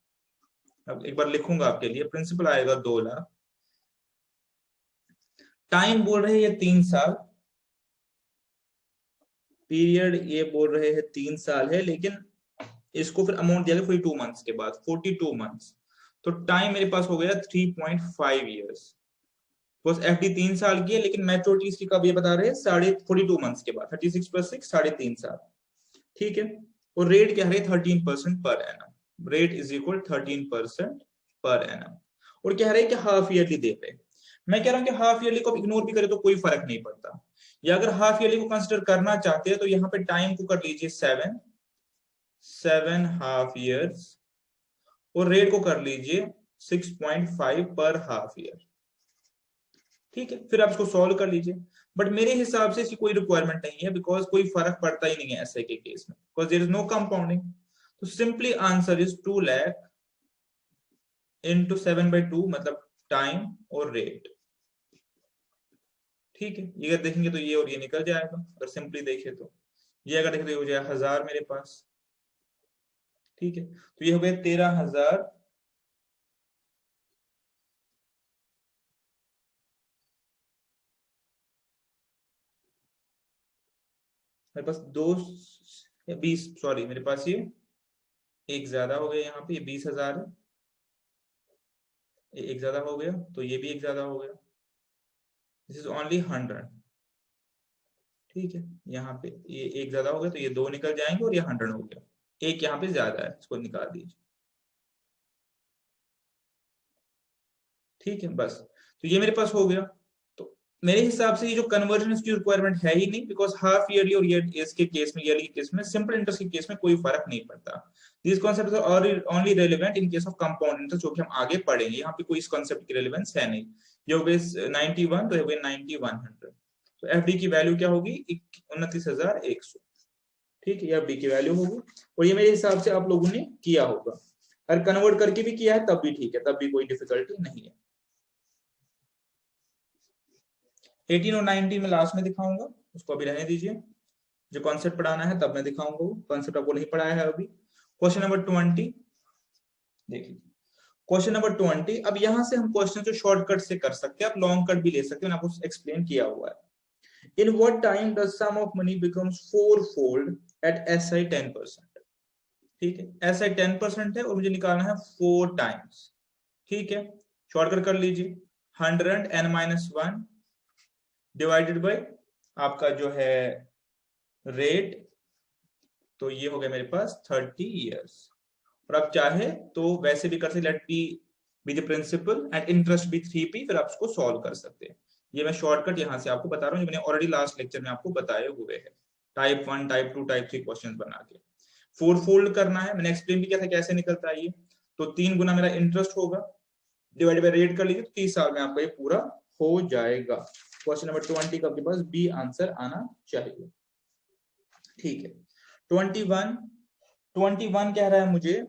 अब एक बार लिखूंगा आपके लिए, प्रिंसिपल आएगा 2 लाख, टाइम बोल रहे हैं ये 3 साल, पीरियड ये बोल रहे हैं 3 साल है, लेकिन इसको फिर अमाउंट दिया गया 42 मंथ्स के बाद, 42 मंथ्स, तो टाइम मेरे पास हो गया 3.5 ईयर्स। बस एफडी 3 साल की है, लेकिन मैच्योरिटी इसकी कब ये बता रहे हैं 42 मंथ्स के बाद, 36 + 6 3.5 साल, ठीक है। और रेट क्या है 13% per annum, rate is equal 13% per annum. और कह रहे हैं कि हाफ ईयरली दे रहे, मैं कह रहा हूं कि हाफ ईयरली को इग्नोर भी करे तो कोई फर्क नहीं पड़ता, या अगर हाफ ईयरली को कंसिडर करना चाहते हैं तो यहाँ पे टाइम को कर लीजिए 7 हाफ ईयर्स, और रेट को कर लीजिए 6.5 पर हाफ ईयर, ठीक है। फिर आप इसको सॉल्व कर लीजिए, बट मेरे हिसाब से इसकी कोई रिक्वायरमेंट नहीं है, बिकॉज कोई फर्क पड़ता ही नहीं है ऐसे के केस में, because there is no compounding. तो simply answer is 2 lakh into 7/2, मतलब टाइम और रेट, ठीक है। ये अगर देखेंगे तो ये और ये निकल जाएगा, अगर सिंपली देखे तो ये अगर देखें तो ये हो जाएगा 1000 मेरे पास, ठीक है। तो ये हो गया 13,000 मेरे पास 20, सॉरी मेरे पास ये एक ज्यादा हो गया, यहाँ पे ये 20,000 है, ये एक ज्यादा हो गया, तो ये भी एक ज्यादा हो गया, दिस इज ओनली 100, ठीक है। यहाँ पे ये एक ज्यादा हो गया, तो ये 2 निकल जाएंगे और ये 100 हो गया, एक यहाँ पे ज्यादा है, इसको निकाल दीजिए, ठीक है। बस तो ये मेरे पास हो गया। तो मेरे हिसाब से ये जो कन्वर्जन इसकी रिक्वायरमेंट है ही नहीं, बिकॉज हाफ ईयरली और इसके केस में, ईयरली के केस में, सिंपल इंटरेस्ट के केस में कोई फर्क नहीं पड़ता। This concept are only relevant in case of compound interest, जो कि हम आगे पढ़ेंगे, यहाँ पे कोई इस कॉन्सेप्ट की रेलेवेंस है नहीं। ये हो गए 91, तो हो गए 9100, तो एफडी की वैल्यू क्या होगी 29,100, ठीक है, ये एफडी की वैल्यू होगी। और ये मेरे हिसाब से आप लोगों ने किया होगा, अगर कन्वर्ट करके भी किया है तब भी ठीक है, तब भी कोई डिफिकल्टी नहीं है। 18 और 19 में लास्ट में दिखाऊंगा, उसको अभी रहने दीजिए, जो कॉन्सेप्ट पढ़ाना है तब मैं दिखाऊंगा, वो कॉन्सेप्ट आपको नहीं पढ़ाया है अभी। क्वेश्चन नंबर 20 देखिए, क्वेश्चन नंबर 20। अब यहां से हम क्वेश्चन जो शॉर्टकट से कर सकते हैं, आप लॉन्ग कट भी ले सकते हैं, आपको एक्सप्लेन किया हुआ है। In what time the sum of money becomes 4-fold at SI 10%, ठीक है। SI 10% है और मुझे निकालना है 4 टाइम्स, ठीक है। शॉर्टकट कर लीजिए, 100n-1 डिवाइडेड बाय आपका जो है रेट, तो ये हो गया मेरे पास 30 इयर्स। और आप चाहे तो वैसे भी कर सकते, let P be the principal and interest be 3p, फिर आप इसको सॉल्व कर सकते हैं। ये मैं शॉर्टकट यहाँ से आपको बता रहा हूँ, ये मैंने ऑलरेडी लास्ट लेक्चर में आपको बताए हुए हैं, टाइप 1, टाइप 2, टाइप 3 क्वेश्चन बना के 4 फोल्ड करना है, मैंने एक्सप्लेन भी किया था कैसे निकलता है ये। तो 3 गुना मेरा इंटरेस्ट होगा, डिवाइड बाय रेट कर लीजिए, तो 30 साल में आपका ये पूरा हो जाएगा। क्वेश्चन नंबर 20 का आपके पास बी आंसर आना चाहिए, ठीक है। 21 कह रहा है मुझे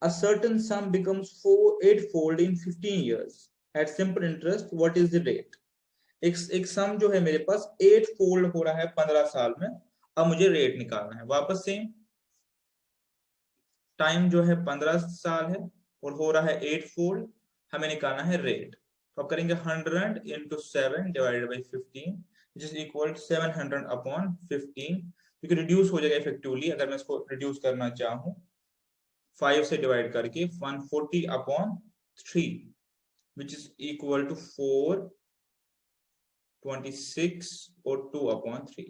a certain sum becomes 8-fold in 15 years at simple interest, what is the rate? एक सम जो है मेरे पास 8-fold हो रहा है 15 साल में, अब मुझे रेट निकालना है। वापस से टाइम जो है 15 साल है, और हो रहा है 8 फोल्ड, हमें निकालना है रेट। तो अब करेंगे 100 into 7 divided by 15 which is equal 700 upon 15, क्योंकि रिड्यूस हो जाएगा इफेक्टिवली अगर मैं इसको रिड्यूस करना चाहूँ 5 से डिवाइड करके 140 upon 3 which is equal to 426 और 2 अपॉन 3।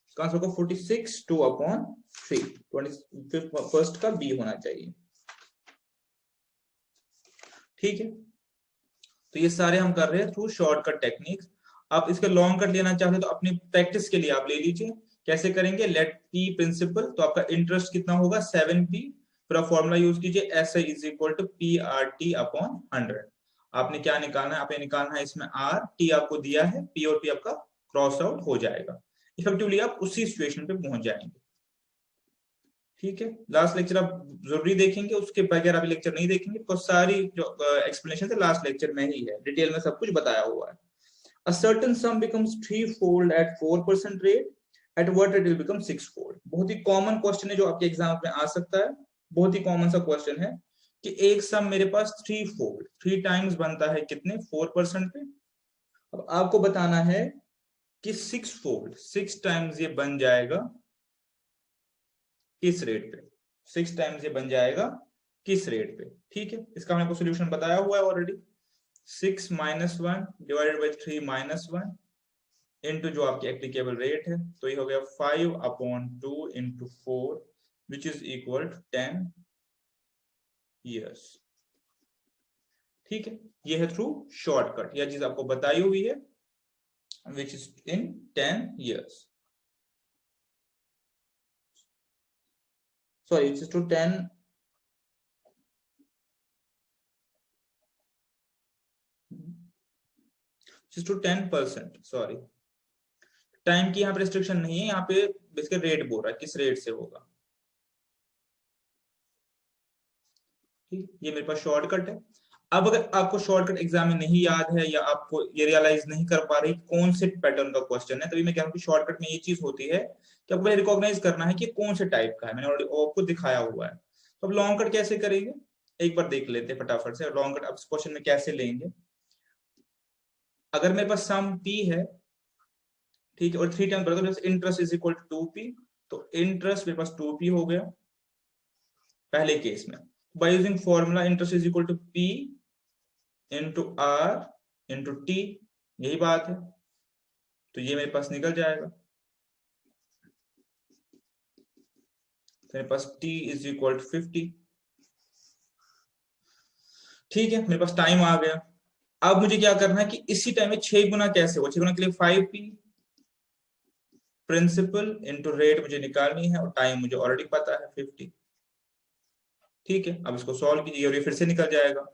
इसका आंसर होगा 46 2 अपॉन 3, 25 फर्स्ट का बी होना चाहिए। ठीक है, तो ये सारे हम कर रहे हैं थ्रू शॉर्टकट टेक्निक्स। आप इसके लॉन्ग कट लेना चाहते तो अपनी प्रैक्टिस के लिए आप ले लीजिए। कैसे करेंगे, लेट पी प्रिंसिपल, तो आपका इंटरेस्ट कितना होगा 7p, फिर आप फॉर्मूला यूज कीजिए SI is equal to PRT upon 100। आपने क्या निकालना है, आपने निकालना है इसमें R, T आपको दिया है, P और P आपका क्रॉस आउट हो जाएगा। इफेक्टिवली आप उसी सिचुएशन पे पहुंच जाएंगे। ठीक है, लास्ट लेक्चर आप जरूरी देखेंगे, उसके बगैर अभी लेक्चर नहीं देखेंगे, तो सारी जो एक्सप्लेनेशन है लास्ट लेक्चर में ही है, डिटेल में सब कुछ बताया हुआ है। A certain sum becomes threefold at 4% rate. At what rate it will become sixfold? बहुत ही कॉमन क्वेश्चन है जो आपके एग्जाम में आ सकता है। बहुत ही कॉमन सा क्वेश्चन है कि एक सम मेरे पास 3 टाइम्स बनता है कितने 4% पे। अब आपको बताना है कि 6 टाइम्स ये बन जाएगा किस रेट पे, 6 टाइम्स ये बन जाएगा किस रेट पे। ठीक है, इसका मैंने आपको सोल्यूशन बताया हुआ है already. 6 minus 1 divided by 3 minus 1 into जो आपकी एप्लीकेबल रेट है, तो ये हो गया 5 upon 2 into 4 which is equal to 10 years. ठीक है, ये है थ्रू शॉर्टकट, यह चीज आपको बताई हुई है which is in 10 years, sorry it's to 10 to 10%, sorry time की यहाँ पे रिस्ट्रिक्शन नहीं है, यहाँ पे बेसिकली रेट बोल रहा है किस रेट से होगा। ठीक, ये मेरे पास शॉर्टकट है। अब अगर आपको शॉर्टकट एग्जाम में नहीं याद है या आपको ये रियलाइज नहीं कर पा रही कौन से पैटर्न का क्वेश्चन है, तभी मैं कह रहा हूँ कि शॉर्टकट में ये चीज होती है कि आपको रिकॉग्नाइज करना है कि कौन से टाइप का है, मैंने ऑलरेडी आपको दिखाया हुआ है। तो अब लॉन्ग कट कैसे करेंगे एक बार देख लेते हैं फटाफट से। लॉन्ग कट अब इस क्वेश्चन में कैसे लेंगे, अगर मेरे पास सम p है, ठीक है, और 3 टाइम बराबर interest is equal to 2p, तो इंटरेस्ट मेरे पास 2p हो गया पहले केस में। By using formula interest is equal to p into R into T, यही बात है, तो ये मेरे पास निकल जाएगा। तो मेरे पास t इज इक्वल टू 50। ठीक है, मेरे पास टाइम आ गया। अब मुझे क्या करना है कि इसी टाइम में 6 गुना कैसे हो, 6 गुना के लिए 5p प्रिंसिपल इंटू रेट मुझे निकालनी है और टाइम मुझे ऑलरेडी पता है 50। ठीक है, अब इसको सॉल्व कीजिए और ये फिर से निकल जाएगा।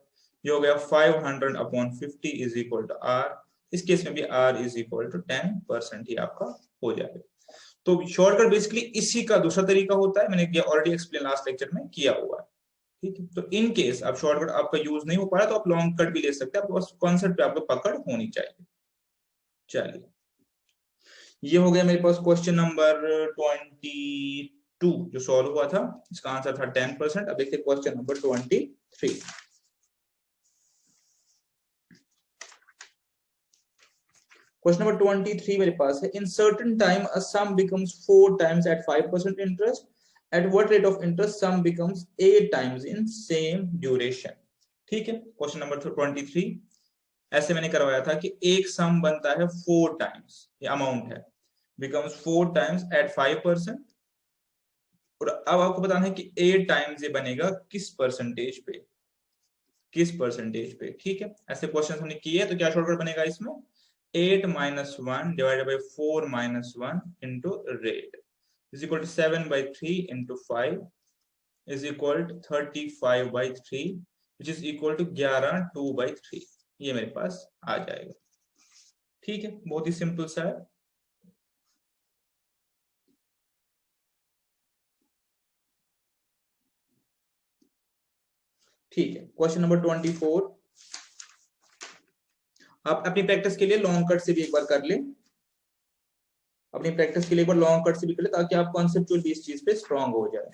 ये हो गया 500 upon 50 is equal to R. इस केस में भी आर इज इक्वल टू 10% ही आपका हो जाएगा। तो शॉर्टकट बेसिकली इसी का दूसरा तरीका होता है, मैंने ऑलरेडी एक्सप्लेन लास्ट लेक्चर में किया हुआ है। ठीक है, तो इन केस आप शॉर्टकट आपका यूज नहीं हो पा रहा तो आप लॉन्ग कट भी ले सकते हैं, आपके पास कॉन्सेप्ट पे आपको पकड़ होनी चाहिए। चलिए, ये हो गया मेरे पास क्वेश्चन नंबर 22 जो सॉल्व हुआ था, इसका आंसर था 10%। अब देखते हैं क्वेश्चन नंबर 23। क्वेश्चन नंबर 23 मेरे पास है, in certain time a sum becomes 4 times at 5% interest, at what rate of interest sum becomes 8 times in same duration. ठीक है, क्वेश्चन नंबर 23 ऐसे मैंने करवाया था कि एक सम बनता है 4 टाइम्स, ये अमाउंट है, बिकम्स 4 टाइम्स एट 5%, और अब आपको बताना है कि 8 टाइम्स ये बनेगा किस परसेंटेज पे, किस परसेंटेज पे। ठीक है, ऐसे क्वेश्चन हमने किए, तो क्या शॉर्टकट बनेगा इसमें 8 minus 1 divided by 4 minus 1 into rate is equal to 7 by 3 into 5 is equal to 35 by 3 which is equal to 11 2 by 3, ये मेरे पास आ जाएगा। ठीक है, बहुत ही सिंपल सा है। ठीक है, क्वेश्चन नंबर 24 आप अपनी प्रैक्टिस के लिए लॉन्ग कट से भी एक बार कर लें, अपनी प्रैक्टिस के लिए एक बार लॉन्ग कट से भी कर ले ताकि आप कॉन्सेप्चुअल भी इस चीज पे स्ट्रांग हो जाए।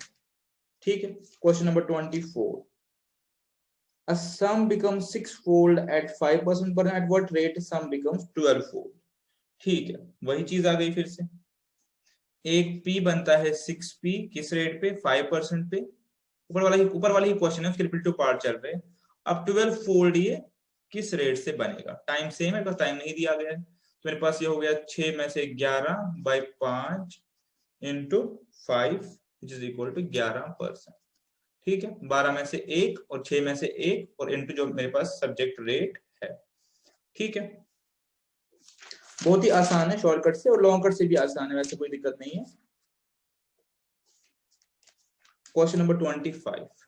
ठीक है, question number 24 a sum becomes 6-fold at 5% per annum, at what rate sum becomes 12-fold? ठीक है, वही चीज आ गई फिर से। एक p बनता है 6p किस रेट पे? 5% पे। ऊपर वाला ही क्वेश्चन है, उसके रिपीटिव पार्ट चल रहे हैं। अब 12-फोल्ड ये किस रेट से बनेगा? टाइम सेम है, बस टाइम नहीं दिया गया है। तो मेरे पास ये हो गया 6 में से 11/5 into 5 which is equal to 11%। ठीक है, 12 में से 1 और 6 में से 1 और इंटू जो मेरे पास सब्जेक्ट रेट है। ठीक है, बहुत ही आसान है, शॉर्टकट से और लॉन्ग कट से भी आसान है, वैसे कोई दिक्कत नहीं है। क्वेश्चन नंबर 25,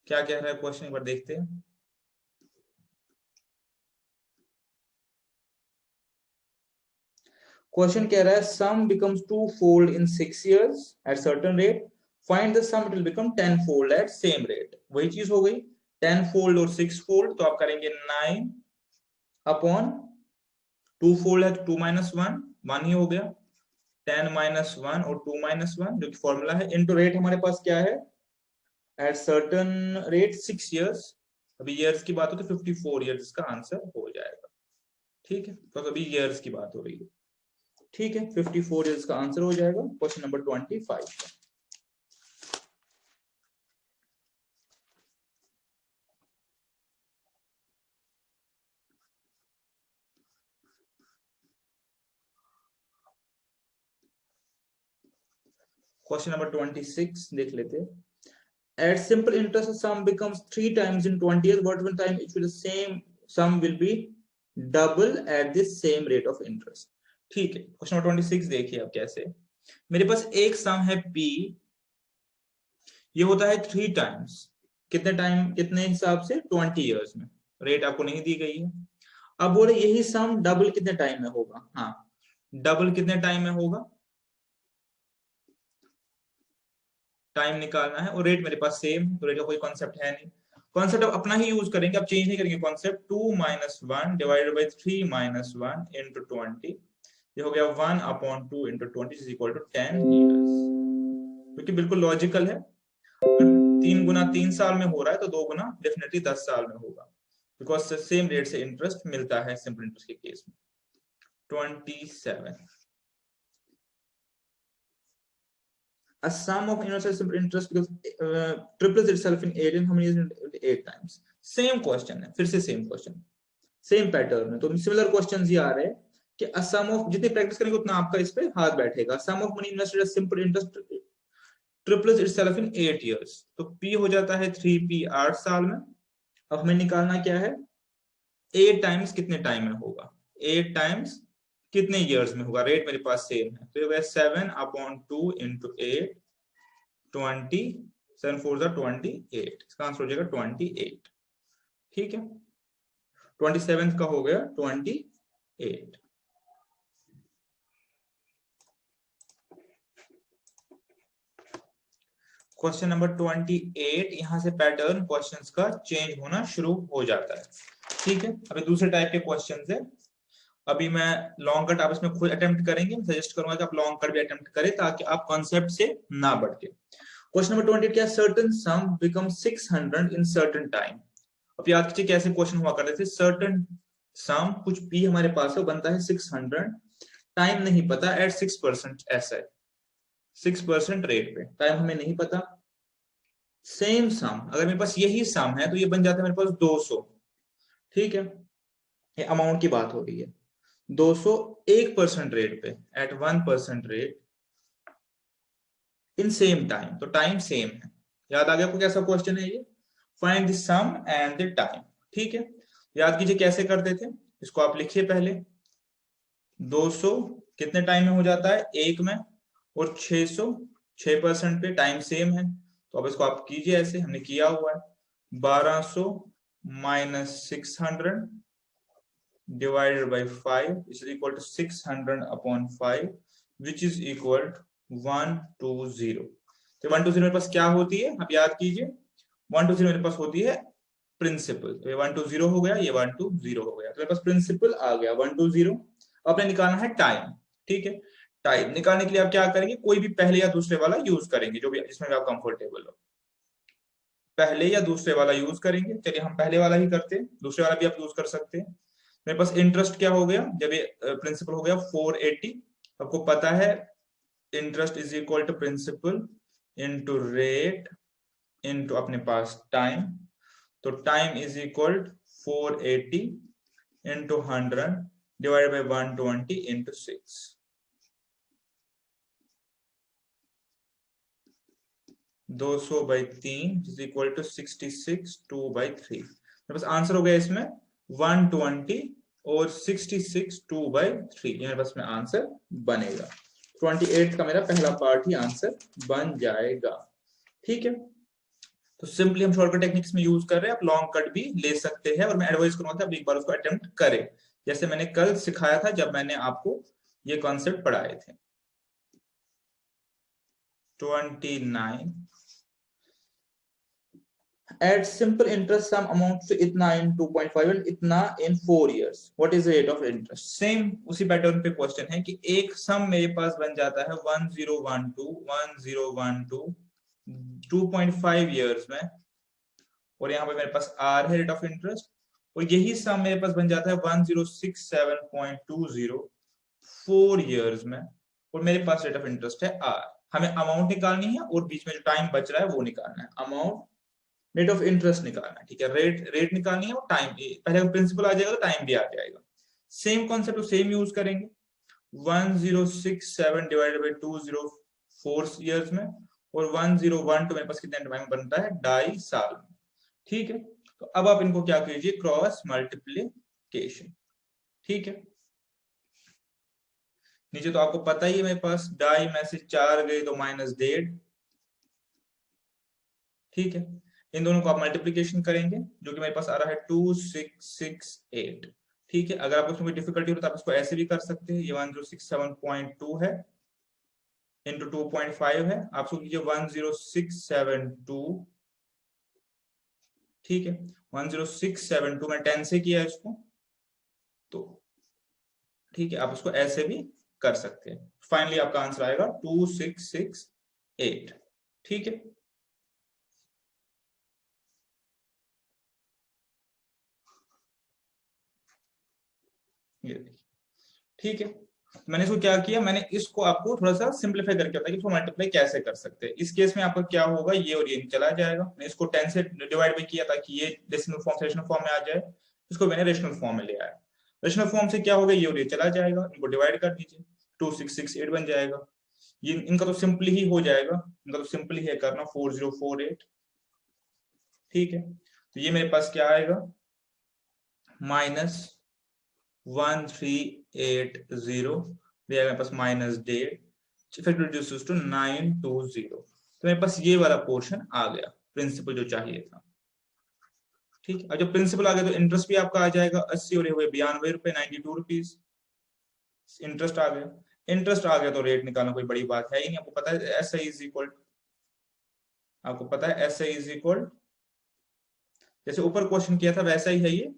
क्या कह रहा है क्वेश्चन, एक बार देखते हैं। क्वेश्चन कह रहा है सम becomes 2-fold in 6 years at certain rate, find the sum, it will become 10-fold at same rate। वही चीज हो गई, 10-fold और 6-fold, तो आप करेंगे 9/2-fold है तो 2 - 1 1 ही हो गया, 10 - 1 और 2 - 1 जो कि फॉर्मूला है, इनटू रेट हमारे पास क्या है? At certain rate 6 years। अभी ईयर्स की बात हो तो 54 years इसका आंसर हो जाएगा। ठीक है, तो अभी ईयर्स की बात हो रही है। ठीक है, 54 years का आंसर हो जाएगा क्वेश्चन नंबर 25। क्वेश्चन नंबर 26 देख लेते हैं। At simple interest, sum becomes 3 times in 20 years. What will time it will the same sum will be double at the same rate of interest। ठीक है, question number 26 देखिए अब कैसे। मेरे पास एक सम है p, ये होता है 3 टाइम्स, कितने टाइम, कितने हिसाब से? 20 years में। रेट आपको नहीं दी गई है। अब बोले यही सम डबल कितने टाइम में होगा? हाँ, डबल कितने टाइम में होगा? टाइम निकालना है और रेट मेरे पास सेम, तो रेट का कोई कॉन्सेप्ट है नहीं। कॉन्सेप्ट अपना ही यूज करेंगे, आप चेंज नहीं करेंगे कॉन्सेप्ट। 2 - 1 डिवाइडेड बाय 3 - 1 इंटू 20, ये हो गया 1/2 into 20 is equal to 10 years, क्योंकि बिल्कुल लॉजिकल है। 3 गुना 3 साल में हो रहा है तो 2 गुना डेफिनेटली 10 साल में होगा, बिकॉज सेम रेट से इंटरेस्ट मिलता है सिंपल इंटरेस्ट के केस में। 27, a sum of universal simple interest because triples itself in 8 and how many is 8 times। Same question है, फिर से सेम क्वेश्चन, सेम पैटर्न है, तो सिमिलर क्वेश्चंस ही आ रहे हैं कि a sum of, जितनी प्रैक्टिस करेंगे उतना आपका इस पे हाथ बैठेगा। sum of money invested as simple interest triples itself in 8 years, तो p हो जाता है 3p 8 साल में। अब हमें निकालना क्या है? 8 टाइम्स कितने टाइम में होगा? 8 टाइम्स कितने इयर्स में होगा? रेट मेरे पास सेम है, तो ये 7/2 इंटू 8, 20, 7 4 28, इसका आंसर हो जाएगा 28। ठीक है, 27 का हो गया 28। क्वेश्चन नंबर 28, यहां से पैटर्न क्वेश्चंस का चेंज होना शुरू हो जाता है। ठीक है, अभी दूसरे टाइप के क्वेश्चंस है। अभी मैं लॉन्ग कट आप इसमें खुद अटेम्प्ट करेंगे, मैं सजेस्ट करूंगा कि आप लॉन्ग कट भी अटेम्प्ट करें ताकि आप कॉन्सेप्ट से ना बढ़ के। क्वेश्चन नंबर 28 क्या? सर्टेन सम बिकम 600 इन सर्टेन टाइम। अब याद कीजिए कैसे क्वेश्चन हुआ करते थे। सर्टेन सम, कुछ पी हमारे पास है, वो बनता है 600, टाइम नहीं पता, एट 6% ऐसा है, 6% रेट पे, टाइम हमें नहीं पता। सेम सम, अगर मेरे पास यही सम है तो ये बन जाता है मेरे पास 200। ठीक है, ये अमाउंट की बात हो रही है। 200 1% रेट पे, at 1% rate in same time, तो टाइम सेम है। याद आ गया आपको कैसा क्वेश्चन है ये? Find the sum and the time. ठीक है, याद कीजिए कैसे करते थे, इसको आप लिखिए पहले। 200 कितने टाइम में हो जाता है? 1 में, और 600 6% पे, टाइम सेम है, तो अब इसको आप कीजिए ऐसे, हमने किया हुआ है। 1200 - 600 divided by 5 is equal to 600/5 which is equal to 120। तो 120 मेरे पास क्या होती है? आप याद कीजिए, 120 मेरे पास होती है प्रिंसिपल। तो ये 120 हो गया, ये 120 हो गया, तो मेरे पास प्रिंसिपल आ गया 120। अपने निकालना है टाइम। ठीक है, टाइम निकालने के लिए आप क्या करेंगे, कोई भी पहले या दूसरे वाला यूज करेंगे, जो भी जिसमें भी आप कंफर्टेबल हो, पहले या दूसरे वाला यूज करेंगे। चलिए हम पहले वाला ही करते हैं, दूसरे वाला भी आप यूज कर सकते हैं। मेरे पास इंटरेस्ट क्या हो गया, जब ये प्रिंसिपल हो गया 480, आपको पता है interest is equal to principal into rate into अपने पास टाइम। तो time is equal 480 into 100 divide by 120 into 6। 200 by 3 is equal to 66 2 by 3। मेरे पास आंसर हो गया इसमें 120 और 66 2 बाई 3, ये मेरे पास में आंसर बनेगा। 28 का मेरा पहला पार्ट ही आंसर बन जाएगा। ठीक है, तो सिंपली हम शॉर्टकट टेक्निक्स में यूज कर रहे हैं, आप लॉन्ग कट भी ले सकते हैं, और मैं एडवाइस करूंगा था आप एक बार उसको अटेम्प्ट करें, जैसे मैंने कल सिखाया था जब मैंने आपको ये कॉन्सेप्ट पढ़ाए थे। 29 at simple interest sum amounts to itna in 2.5 and itna in 4 years, what is the rate of interest? Same उसी पैटर्न पे क्वेश्चन है कि एक सम मेरे पास बन जाता है 1012 2.5 इयर्स में, और यहाँ पे मेरे पास आर है रेट ऑफ इंटरेस्ट, और यही सम मेरे पास बन जाता है 1067.20 4 इयर्स में, और मेरे पास रेट ऑफ इंटरेस्ट है आर। हमें अमाउंट निकालनी है और बीच में जो टाइम बच रहा है वो निकालना है, अमाउंट रेट ऑफ इंटरेस्ट निकालना है। ठीक है, रेट निकालनी है और टाइम, पहले प्रिंसिपल आ जाएगा तो टाइम भी आ जाएगा। सेम कॉन्सेप्ट सेम यूज करेंगे, 1067 डिवाइडेड बाई 204 इयर्स में, और 1012 मेरे पास कितने टाइम बनता है, 2.5 साल में। ठीक है, तो अब आप इनको क्या कीजिए, क्रॉस मल्टीप्लीकेशन। ठीक है, नीचे तो आपको पता ही है मेरे पास 2.5 में से 4 गए तो -1.5। ठीक है, इन दोनों को आप मल्टीप्लीकेशन करेंगे, जो कि मेरे पास आ रहा है 2668। ठीक है, अगर आपको इसमें डिफिकल्टी हो तो आप इसको ऐसे भी कर सकते हैं, ये 1067.2 है इंटू 2.5 है, आप इसको कीजिए 10672। ठीक है, 10672 में 10 से किया है इसको, तो ठीक है आप इसको ऐसे भी कर सकते हैं। फाइनली आपका आंसर आएगा 2668। ठीक है, ठीक है, मैंने इसको क्या किया, मैंने इसको आपको थोड़ा सा सिंप्लीफाई करके बताया कि इसको मल्टीप्लाई कैसे कर सकते हैं। इस केस में आपका क्या होगा, ये और ये चला जाएगा, मैंने इसको 10 से डिवाइड भी किया ताकि ये डेसिमल फॉर्म से रेशनल फॉर्म में आ जाए, इसको मैंने रेशनल फॉर्म में ले आया। रेशनल फॉर्म से क्या होगा, ये और ये चला जाएगा, इनको डिवाइड कर दीजिए, 2668 बन जाएगा। ये इनका तो सिंपल ही हो जाएगा, इनका तो सिंपल ही है करना, 4048। ठीक है, तो ये मेरे पास क्या आएगा, -1380, मेरे पास -1.5 टू 920। तो मेरे पास ये वाला पोर्शन आ गया, प्रिंसिपल जो चाहिए था। ठीक है, अब जब प्रिंसिपल आ गया तो इंटरेस्ट भी आपका आ जाएगा 80 और 92 रुपए, 92 रुपीज इंटरेस्ट आ गया। इंटरेस्ट आ गया तो रेट निकालना कोई बड़ी बात है ही नहीं, आपको पता है एस आई इज इक्वल, आपको पता है एस आई इज इक्वल, जैसे ऊपर क्वेश्चन किया था वैसा ही है ये,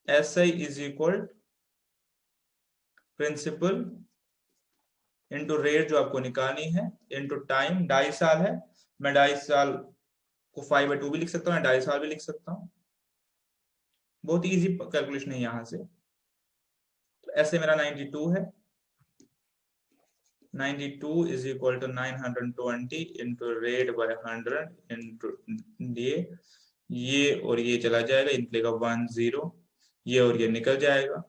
S I is equal principal into rate जो आपको निकालनी है इंटू टाइम, 2.5 साल है, मैं 2.5 साल को 5/2 भी लिख सकता हूँ, 2.5 साल भी लिख सकता हूँ, बहुत इजी कैलकुलेशन है यहाँ से। तो ऐसे मेरा 92 है, 92 is equal to 920 into rate by 100 into ये और ये चला जाएगा, निकलेगा 10, ये और ये निकल जाएगा,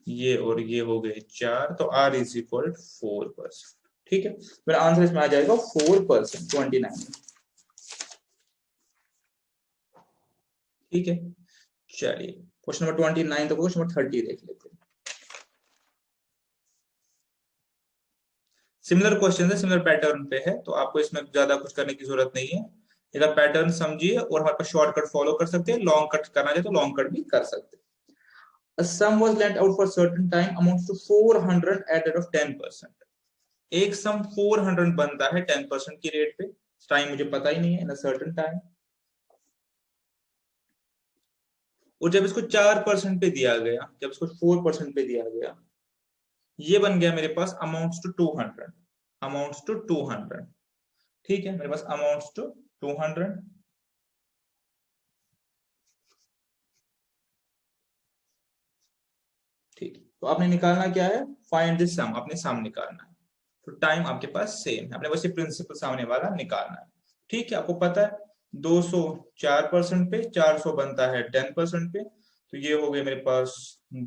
ये और ये हो गए 4, तो R इज इक्वल 4%। ठीक है, मेरा आंसर इसमें आ जाएगा 4%, 29। ठीक है, चलिए क्वेश्चन नंबर 29 तो क्वेश्चन नंबर 30 देख लेते हैं। सिमिलर क्वेश्चन है, सिमिलर पैटर्न पे है, तो आपको इसमें ज्यादा कुछ करने की जरूरत नहीं है, इधर पैटर्न समझिए और हमारे पास शॉर्टकट फॉलो कर सकते हैं, लॉन्ग कट करना चाहे तो लॉन्ग कट भी कर सकते हैं। A sum was lent out for certain time amounts to 400 at rate of 10%। एक सम 400 बनता है 10% की रेट पे, टाइम मुझे पता ही नहीं है, इन सर्टेन टाइम, और जब इसको 4% पे दिया गया, जब इसको 4% पे दिया गया, ये बन गया मेरे पास अमाउंट्स टू 200, अमाउंट्स टू 200। ठीक है, मेरे पास अमाउंट्स टू 200। ठीक, तो आपने निकालना क्या है, फाइंड दिस सम, अपने सम निकालना है। तो टाइम आपके पास सेम है, अपने बस ये प्रिंसिपल सामने वाला निकालना है। ठीक है, आपको पता है 200 4% पे, 400 बनता है 10% पे, तो ये हो गए मेरे पास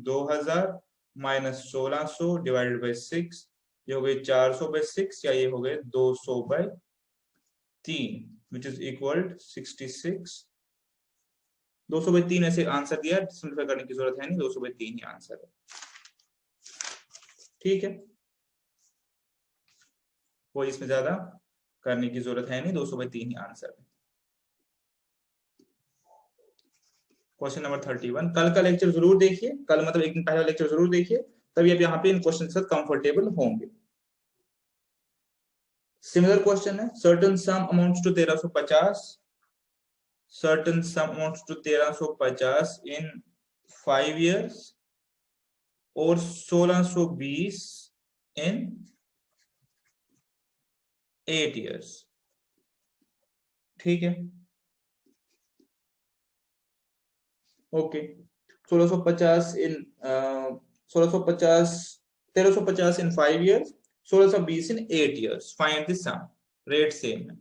2000 माइनस 1600 डिवाइडेड बाई 6, ये हो गए 400 बाई 6, या ये हो गए 200 by 3, which is equal 66। 200 by 3 ऐसे आंसर दिया, सिंपलीफाई करने की जरूरत है नहीं, 200 बाई 3 ही आंसर है। ठीक है, कोई इसमें ज्यादा करने की जरूरत है नहीं, 200 बाई 3 ही आंसर है। क्वेश्चन नंबर 31, कल का लेक्चर जरूर देखिए, कल मतलब एक दिन पहले लेक्चर जरूर देखिए, तभी आप यहाँ पे इन क्वेश्चन के साथ कंफर्टेबल होंगे। सिमिलर क्वेश्चन है, certain sum amounts to 1350, certain sum amounts to 1350 in 5 years और 1620 इन 8 years। ठीक है, okay, 1650 in 1650 1350 in 5 years, 1620 in 8 years, find the sum. Rate same है,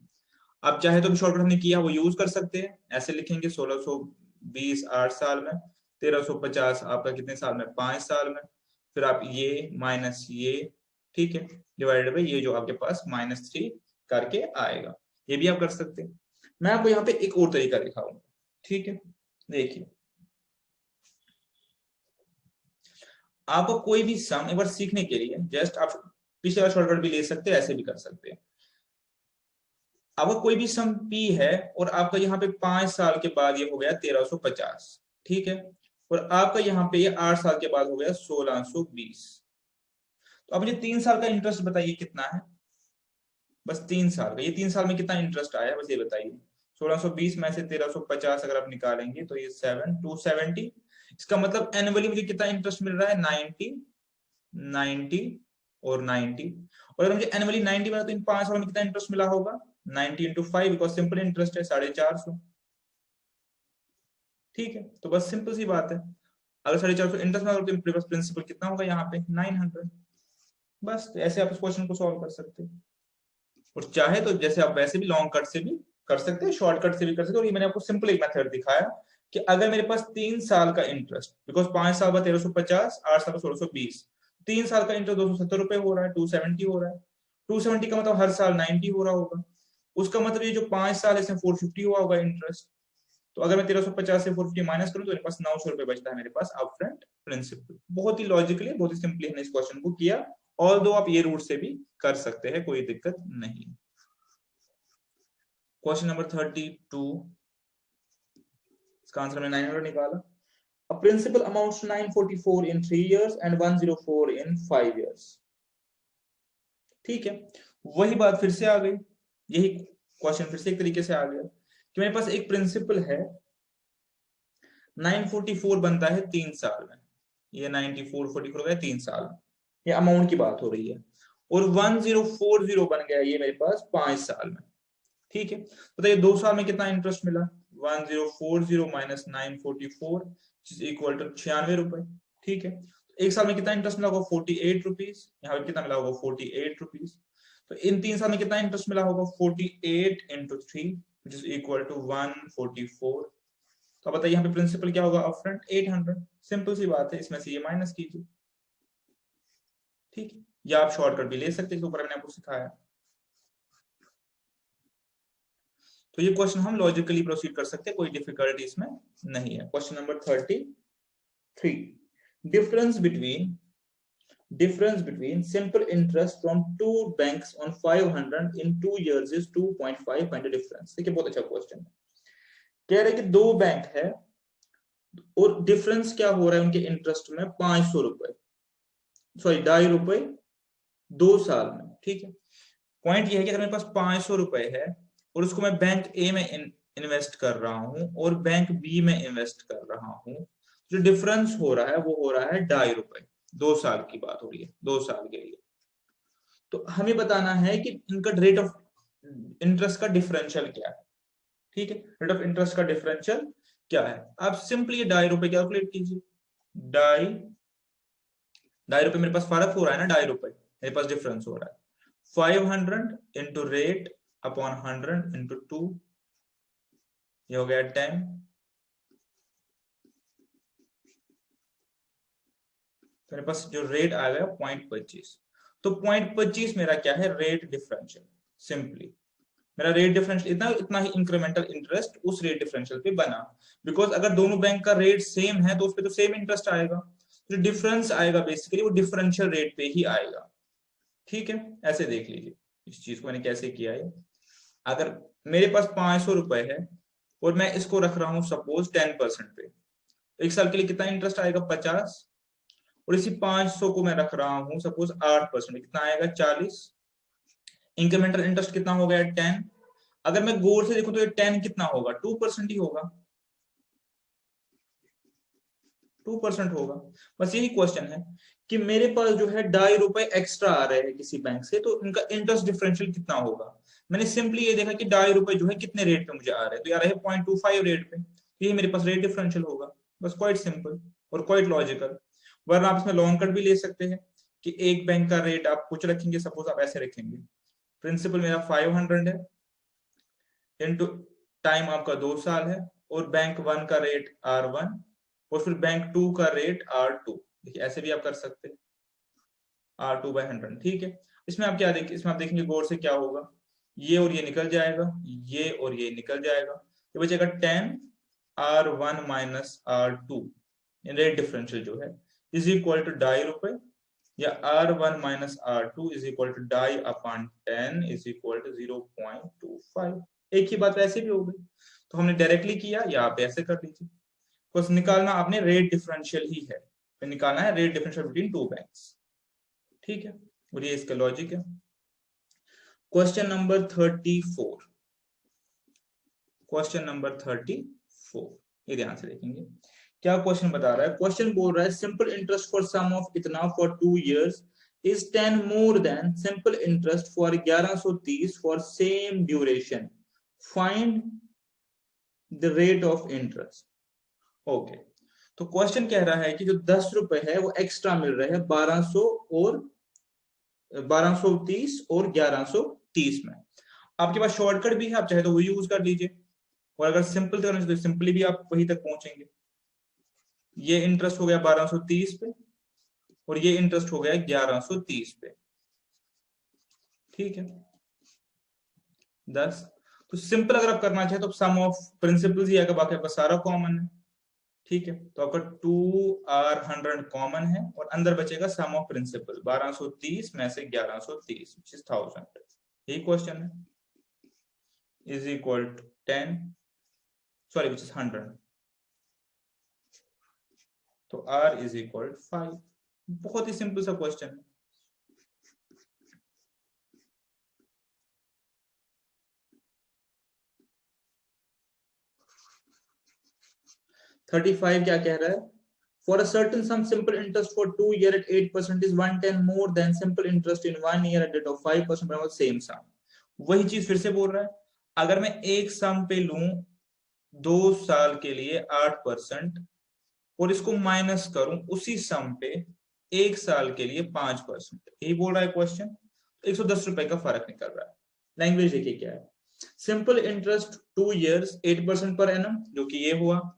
आप चाहे तो भी शॉर्टकट हमने किया वो यूज कर सकते हैं, ऐसे लिखेंगे 1620 8 साल में, 1350 आपका कितने साल में, 5 साल में, फिर आप ये माइनस ये, ठीक है, डिवाइडेड बाई ये जो आपके पास -3 करके आएगा, ये भी आप कर सकते हैं। मैं आपको यहाँ पे एक और तरीका दिखाऊंगा। ठीक है, देखिए, आपको कोई भी सम एक बार सीखने के लिए जस्ट आप पिछले वाला शॉर्टकट भी ले सकते हैं, ऐसे भी कर सकते हैं। आपका कोई भी सम पी है और आपका यहाँ पे 5 साल के बाद ये हो गया 1350, ठीक है, और आपका यहाँ पे ये 8 साल के बाद हो गया 1620, तो अब मुझे 3 साल का इंटरेस्ट बताइए कितना है, बस 3 साल का, ये 3 साल में कितना इंटरेस्ट आया बस ये बताइए। 1620 में से 1350 अगर आप निकालेंगे तो ये 270, इसका मतलब एनुअली मुझे कितना इंटरेस्ट मिल रहा है, 90 90 और 90, और अगर मुझे एनुअली 90 मिला तो इन 5 सालों में कितना इंटरेस्ट मिला होगा, 90 इंटू 5, बिकॉज सिंपल इंटरेस्ट है 450। ठीक है, तो बस सिंपल सी बात है, अगर 450 इंटरेस्ट में तो प्रिंसिपल कितना होगा यहाँ पे 900। बस तो ऐसे आप इस क्वेश्चन को सॉल्व कर सकते हैं, और चाहे तो जैसे आप वैसे भी लॉन्ग कट से भी कर सकते हैं, शॉर्टकट से भी कर सकते हैं, और ये मैंने आपको सिंपल एक मेथड दिखाया कि अगर मेरे पास 3 साल का इंटरेस्ट, बिकॉज 5 साल बाद 1350, 8 साल बाद 1620, 3 साल का इंटरेस्ट 270 रुपए हो रहा है, 270 हो रहा है, 270 का मतलब हर साल 90 हो रहा होगा, उसका मतलब ये जो 5 साल है इसमें 450 हुआ होगा इंटरेस्ट, तो अगर मैं 1350 से 450 माइनस करूं तो मेरे पास 900 रुपए बचता है मेरे पास अपफ्रंट प्रिंसिपल। बहुत ही लॉजिकली, बहुत ही सिंपली हमने इस क्वेश्चन को किया, ऑल दो आप ये रूट से भी कर सकते हैं, कोई दिक्कत नहीं। क्वेश्चन नंबर 32, इसका आंसर हमने 900 निकाला। A principal amounts to 944 in 3 years and 104 in 5 years। ठीक है, वही बात फिर से आ गई, यही क्वेश्चन फिर से एक तरीके से आ गया कि मेरे पास एक प्रिंसिपल है, 944 बनता है 3 साल में, ये 9444 हो गया 3 साल में, ये अमाउंट की बात हो रही है, और 1040 बन गया ये मेरे पास 5 साल में। ठीक है, बताइए 2 साल में कितना इंटरेस्ट मिला, 1040 माइनस 944 इक्वल टू 96 रुपए। ठीक है, एक साल में कितना इंटरेस्ट मिला होगा, 48 रुपीज, यहाँ पे कितना मिला होगा 48 रुपीज, तो इन 3 साल में कितना इंटरेस्ट मिला होगा 48 into 3 which is equal to 144। तो बताइए यहाँ पे प्रिंसिपल क्या होगा अपफ्रंट 800, सिंपल सी बात है, इसमें से ये माइनस कीजिए। ठीक है, या आप शॉर्टकट भी ले सकते हैं, ऊपर मैंने आपको सिखाया। तो ये क्वेश्चन हम लॉजिकली प्रोसीड कर सकते हैं, कोई डिफिकल्टी इसमें नहीं है। Question number 33, difference between simple interest from two banks on 500 in 2 years is 2.5, find the difference। देखिए बहुत अच्छा क्वेश्चन है, कह रहे कि 2 बैंक है और डिफरेंस क्या हो रहा है उनके इंटरेस्ट में, 500 रुपए, सॉरी 2.5 रुपए 2 साल में। ठीक है, पॉइंट ये है कि अगर मेरे पास 500 रुपए है और उसको मैं बैंक ए में इन्वेस्ट कर रहा हूं और बैंक बी में इन्वेस्ट कर रहा हूं, जो डिफरेंस हो रहा है वो हो रहा है 2.5 रुपए 2 साल की बात हो रही है, 2 साल के लिए। तो हमें बताना है कि इनका रेट ऑफ इंटरेस्ट का डिफरेंशियल क्या है। ठीक है, रेट ऑफ इंटरेस्ट का डिफरेंशियल क्या है। आप सिंपली ₹2.5 कैलकुलेट कीजिए। ढाई रुपए मेरे पास फर्क हो रहा है ना, ₹2.5 मेरे पास डिफरेंस हो रहा है। 500 इंटू रेट अपॉन 100 इंटू 2, ये हो गया 10। तो मेरे पास जो रेट आ गया 0.25। तो 0.25 मेरा क्या है, रेट डिफरेंशियल। सिंपली मेरा रेट डिफरेंशियल इतना ही इंक्रीमेंटल इंटरेस्ट उस रेट डिफरेंशियल पे बना। बिकॉज अगर दोनों बैंक का रेट सेम है तो उस पे तो सेम इंटरेस्ट आएगा। जो डिफरेंस आएगा बेसिकली वो डिफरेंशियल रेट पे ही आएगा। ठीक है, ऐसे देख लीजिए इस चीज को मैंने कैसे किया है। अगर मेरे पास 500 रुपए है और मैं इसको रख रहा हूं सपोज 10% पे, एक साल के लिए कितना इंटरेस्ट आएगा, 50। और इसी 500 को मैं रख रहा हूं सपोज 8%, कितना आएगा, 40। इंक्रीमेंटल इंटरेस्ट कितना हो गया, 10। अगर मैं गौर से देखूं तो ये 10 कितना होगा, 2% ही होगा, 2% होगा। बस यही क्वेश्चन है कि मेरे पास जो है ₹2.5 एक्स्ट्रा आ रहे हैं किसी बैंक से, तो इनका इंटरेस्ट डिफरेंशियल कितना होगा। मैंने सिंपली ये देखा कि ₹2.5 जो है कितने रेट पे मुझे आ रहे हैं, तो यार है 0.25 रेट पे, तो ये मेरे पास रेट डिफरेंशियल होगा। बस क्वाइट सिंपल और क्वाइट लॉजिकल। वरना आप इसमें लॉन्ग कट भी ले सकते हैं कि एक बैंक का रेट आप कुछ रखेंगे, सपोज आप ऐसे रखेंगे, प्रिंसिपल मेरा 500 है, इंटू टाइम आपका 2 साल है, और बैंक 1 का रेट R1 और फिर बैंक 2 का रेट R2। देखिए ऐसे भी आप कर सकते हैं, R2/100। ठीक है, इसमें आप क्या देखिए, इसमें आप देखेंगे गौर से क्या होगा, ये और ये निकल जाएगा, ये और ये निकल जाएगा, ये बचेगा 10 R1 minus R2 rate differential जो है इज इक्वल टू ₹2.5, या R1 minus R2 is equal to 2.5/10 is equal to 0.25। एक ही बात वैसे भी हो गई, तो हमने डायरेक्टली किया, या आप ऐसे कर लीजिए। बस निकालना आपने रेट डिफरेंशियल ही है, तो निकालना है rate differential between two banks. ठीक है, और ये इसका लॉजिक है। क्वेश्चन नंबर 34, क्वेश्चन नंबर 34, ये ध्यान से देखेंगे क्या क्वेश्चन बता रहा है। क्वेश्चन बोल रहा है simple interest for sum of इतना for 2 years is 10 more than simple interest for 1130 for same duration. Find the rate of interest. Okay, तो क्वेश्चन कह रहा है कि जो 10 रुपए है वो एक्स्ट्रा मिल रहे हैं 1230 और 1130 में। आपके पास शॉर्टकट भी है, आप चाहे तो वो यूज कर लीजिए, और अगर सिंपल करना चाहिए तो सिंपली भी आप वहीं तक पहुंचेंगे। ये इंटरेस्ट हो गया 1230 पे और ये इंटरेस्ट हो गया 1130 पे। ठीक है, 10। तो सिंपल अगर आप करना चाहे तो सम ऑफ प्रिंसिपल्स ही आएगा, बाकी आपका सारा कॉमन है। ठीक है, तो आपका 2R100 कॉमन है और अंदर बचेगा सम ऑफ प्रिंसिपल 1230 में से 1130 which is 1000। यही क्वेश्चन है, is equal to 10 sorry which is 100, तो R इज इक्वल टू 5। बहुत ही सिंपल सा क्वेश्चन है। थर्टी फाइव क्या कह रहा है, for a certain sum simple interest for 2 years at 8% is 110 more than simple interest in 1 year at rate of 5% पर सेम सम। वही चीज फिर से बोल रहा है, अगर मैं एक सम पे लूं 2 साल के लिए 8% और इसको माइनस करूं उसी सम पे 1 साल के लिए 5%, यही बोल रहा है क्वेश्चन। 110 रुपए का फर्क निकल रहा है। लैंग्वेज देखिए क्या है, simple interest 2 years 8% per annum जो कि ये हुआ,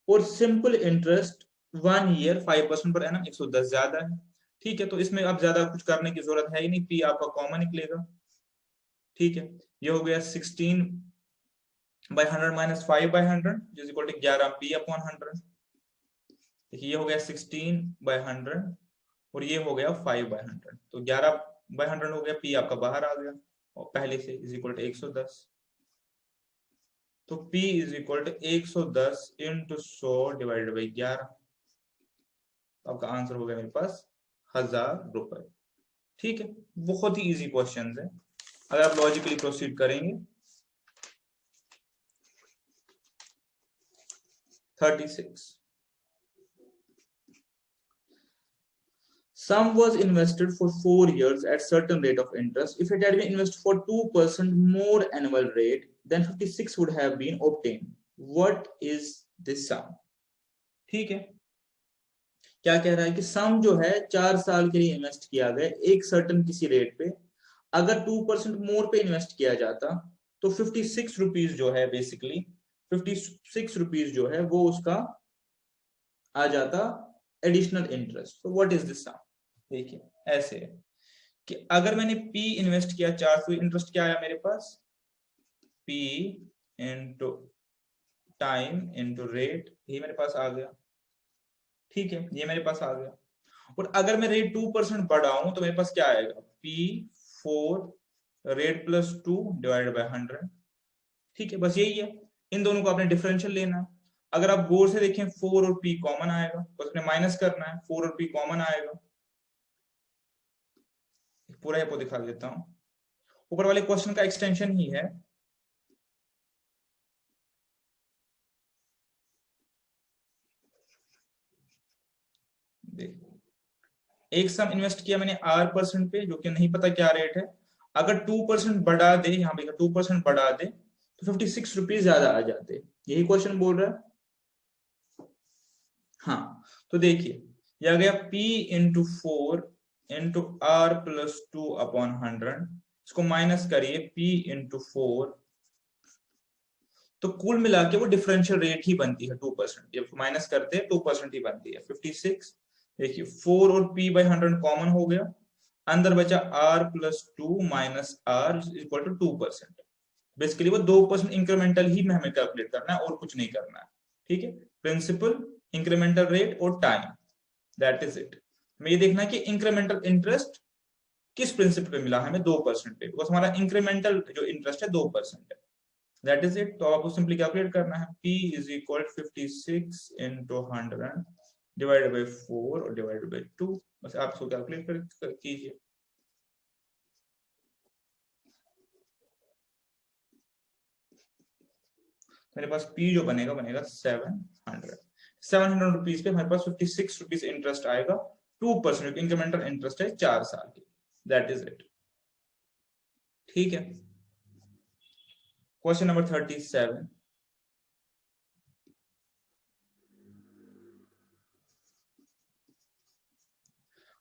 और simple interest 1 year 5% per annum 110 ज्यादा है। ठीक है, तो इसमें अब ज्यादा कुछ करने की जरूरत है ही नहीं, पी आपका कॉमन निकलेगा। ठीक है, ये हो गया 16/100 minus 5/100 is equal to 11p/100। देखिए ये हो गया 16/100 और ये हो गया 5/100, तो 11/100 हो गया, पी आपका बाहर आ गया और पहले से इज इक्वल टू 110। तो P is equal to 110 into 100 divided by 11, आपका आंसर हो गया मेरे पास 1000 रुपए। ठीक है, बहुत ही इजी क्वेश्चन है अगर आप लॉजिकली प्रोसीड करेंगे। 36, Sum was invested for 4 years at certain rate of interest. If it had been invested for 2% more annual rate, then 56 would have been obtained. What is this sum? ठीक है, क्या कह रहा है कि सम जो है 4 साल के लिए इन्वेस्ट किया गया एक सर्टन किसी रेट पे, अगर 2% मोर पे इन्वेस्ट किया जाता तो 56 रुपीज जो है, बेसिकली 56 रुपीज जो है वो उसका आ जाता एडिशनल इंटरेस्ट. तो व्हाट इज दिस सम? देखिए ऐसे है कि अगर मैंने P इन्वेस्ट किया 400, इंटरेस्ट क्या आया मेरे पास? P into time into rate, ये मेरे पास आ गया. ठीक है, ये मेरे पास आ गया. और अगर मैं रेट 2% बढ़ाऊं तो मेरे पास क्या आएगा? P4 rate plus 2 divided by 100. ठीक है, बस यही है. इन दोनों को आपने डिफरेंशियल लेना है. अगर आप गौर से देखें 4 और P कॉमन आएगा, बस उसने माइनस करना है. 4 और P कॉमन आएगा. पूरा ये दिखा देता हूं, ऊपर वाले क्वेश्चन का एक्सटेंशन ही है. देखो, एक सम इन्वेस्ट किया मैंने R% पे, जो कि नहीं पता क्या रेट है. अगर 2% बढ़ा दे, यहाँ पे 2% बढ़ा दे तो 56 रुपीज ज्यादा आ जाते. यही क्वेश्चन बोल रहा है. हाँ, तो देखिए ये आ गया P into 4 into R plus 2 upon 100. इसको माइनस करिए P इंटू 4, तो कुल मिला के वो डिफरेंशियल रेट ही बनती है 2%. जब माइनस करते हैं 2% ही बनती है 56. देखिए 4 और P बाई 100 कॉमन हो गया, अंदर बचा R plus 2 minus R equal to 2%. Basically वो 2% इंक्रीमेंटल ही में हमें कैलकुलेट करना है और कुछ नहीं करना है. ठीक है, प्रिंसिपल, इंक्रीमेंटल रेट और टाइम, दैट इज इट. हमें ये देखना है कि इंक्रीमेंटल इंटरेस्ट किस प्रिंसिपल पे मिला हमें? 2% पे, बिकॉज हमारा इंक्रीमेंटल जो इंटरेस्ट है 2% है. That is it. तो आपको सिंपली कैलकुलेट करना है. P is equal 56 into 100 divided by 4 और डिवाइडेड बाई 2. बस आप इसको कैलकुलेट कीजिए. मेरे पास P जो बनेगा 700 रुपीज पे हमारे पास 56 रुपीज इंटरेस्ट आएगा. 2% इंक्रीमेंटल इंटरेस्ट है 4 साल की. That is it. ठीक है, क्वेश्चन नंबर 37.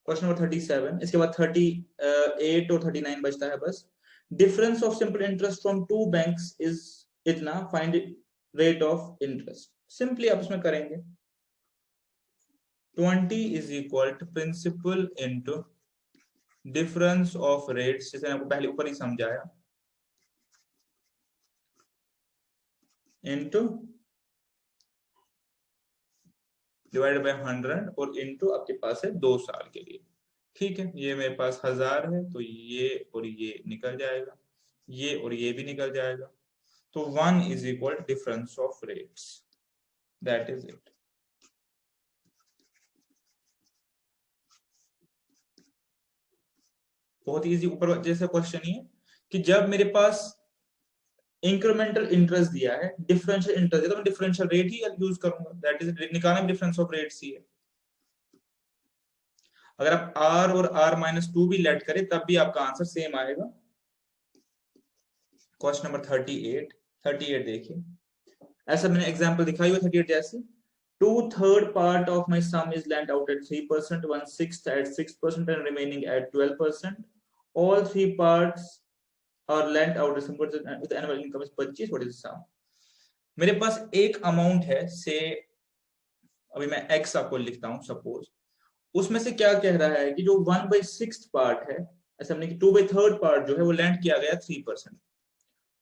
क्वेश्चन नंबर 37, इसके बाद 38 और 39 बचता है बस. Difference of simple interest from two banks is इतना, find rate of interest. Simply आप इसमें करेंगे 20 is equal to principal into difference of rates, जैसे आपको पहले ऊपर ही समझाया, इंटू डिवाइडेड बाय 100 और इंटू आपके पास है 2 साल के लिए. ठीक है, ये मेरे पास 1000 है तो ये और ये निकल जाएगा, ये और ये भी निकल जाएगा. तो 1 is equal difference of rates. That is it. बहुत इजी. ऊपर जैसे क्वेश्चन ही है कि जब मेरे पास इंक्रीमेंटल इंटरेस्ट दिया है, डिफरेंशियल इंटरेस्ट तो मैं डिफरेंशियल रेट ही यूज करूंगा. दैट इज निकालना डिफरेंस ऑफ रेट्स ही है. अगर आप R और R-2 भी लेट करें तब भी आपका आंसर सेम आएगा. क्वेश्चन नंबर 38 देखिए, ऐसा मैंने एग्जांपल दिखाई हुआ 38 जैसे. 2/3 part of my sum is lent out at 3%, 1/6 at 6% and remaining at 12%. All 3 parts are lent out at 7% and with annual income is 25. What is the sum? मेरे पास एक amount है, से अभी मैं x आपको लिखता हूं सपोज. उसमें से क्या कह रहा है कि जो 1/6 पार्ट है, ऐसा हमने कि 2/3 पार्ट जो है वो लैंड किया गया 3%.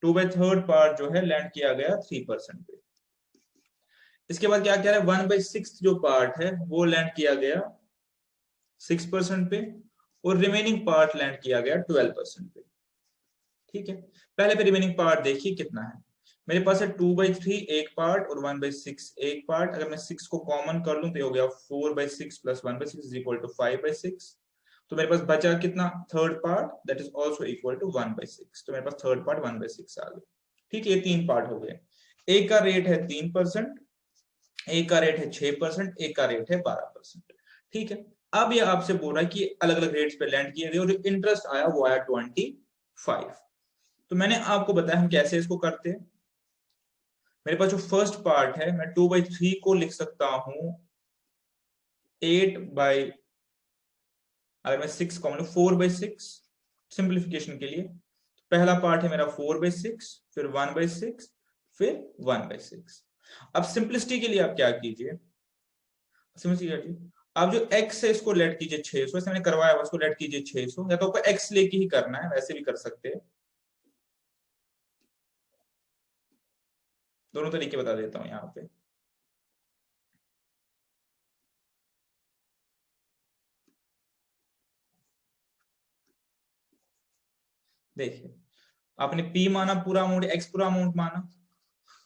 2/3 पार्ट जो है लैंड किया गया 3% पे. इसके बाद क्या कह रहा है? 1/6 जो पार्ट है वो लैंड किया गया 6% पे और रिमेनिंग पार्ट लैंड किया गया 12% पे. ठीक है, पहले पे रिमेनिंग पार्ट देखिए कितना है. मेरे पास है 2/3 एक पार्ट और 1/6 एक पार्ट. अगर मैं 6 को कॉमन कर लूं तो ये हो गया 4/6 प्लस 1/6 इज इक्वल टू 5/6. तो मेरे पास बचा कितना? Third part, that is also equal to 1/6. तो मेरे पास थर्ड पार्ट 1/6 आ गया. ठीक है, ये 3 पार्ट हो गए. एक का रेट है 3%, एक का रेट है 6%, एक का रेट है 12%. ठीक है, अब ये आपसे बोल रहा है कि अलग अलग रेट्स पे लैंड किए गए और जो इंटरेस्ट आया वो आया 25। तो मैंने आपको बताया हम कैसे इसको करते हैं। मेरे पास जो फर्स्ट पार्ट है, मैं 2/3 को लिख सकता हूं 8/, अगर मैं 6 कॉमन लूं 4/6 सिंप्लीफिकेशन के लिए। तो पहला पार्ट है मेरा 4/6, फिर 1/6, फिर 1/6। अब सिंपलिसिटी के लिए आप क्या कीजिए, आप जो x है इसको लेट कीजिए 600, ऐसे मैंने करवाया हुआ, इसको लेट कीजिए 600, या तो आपको x लेके ही करना है, वैसे भी कर सकते हैं। दोनों तरीके बता देता हूं यहाँ पे। देखिए, आपने p माना पूरा अमाउंट, x पूरा अमाउंट माना,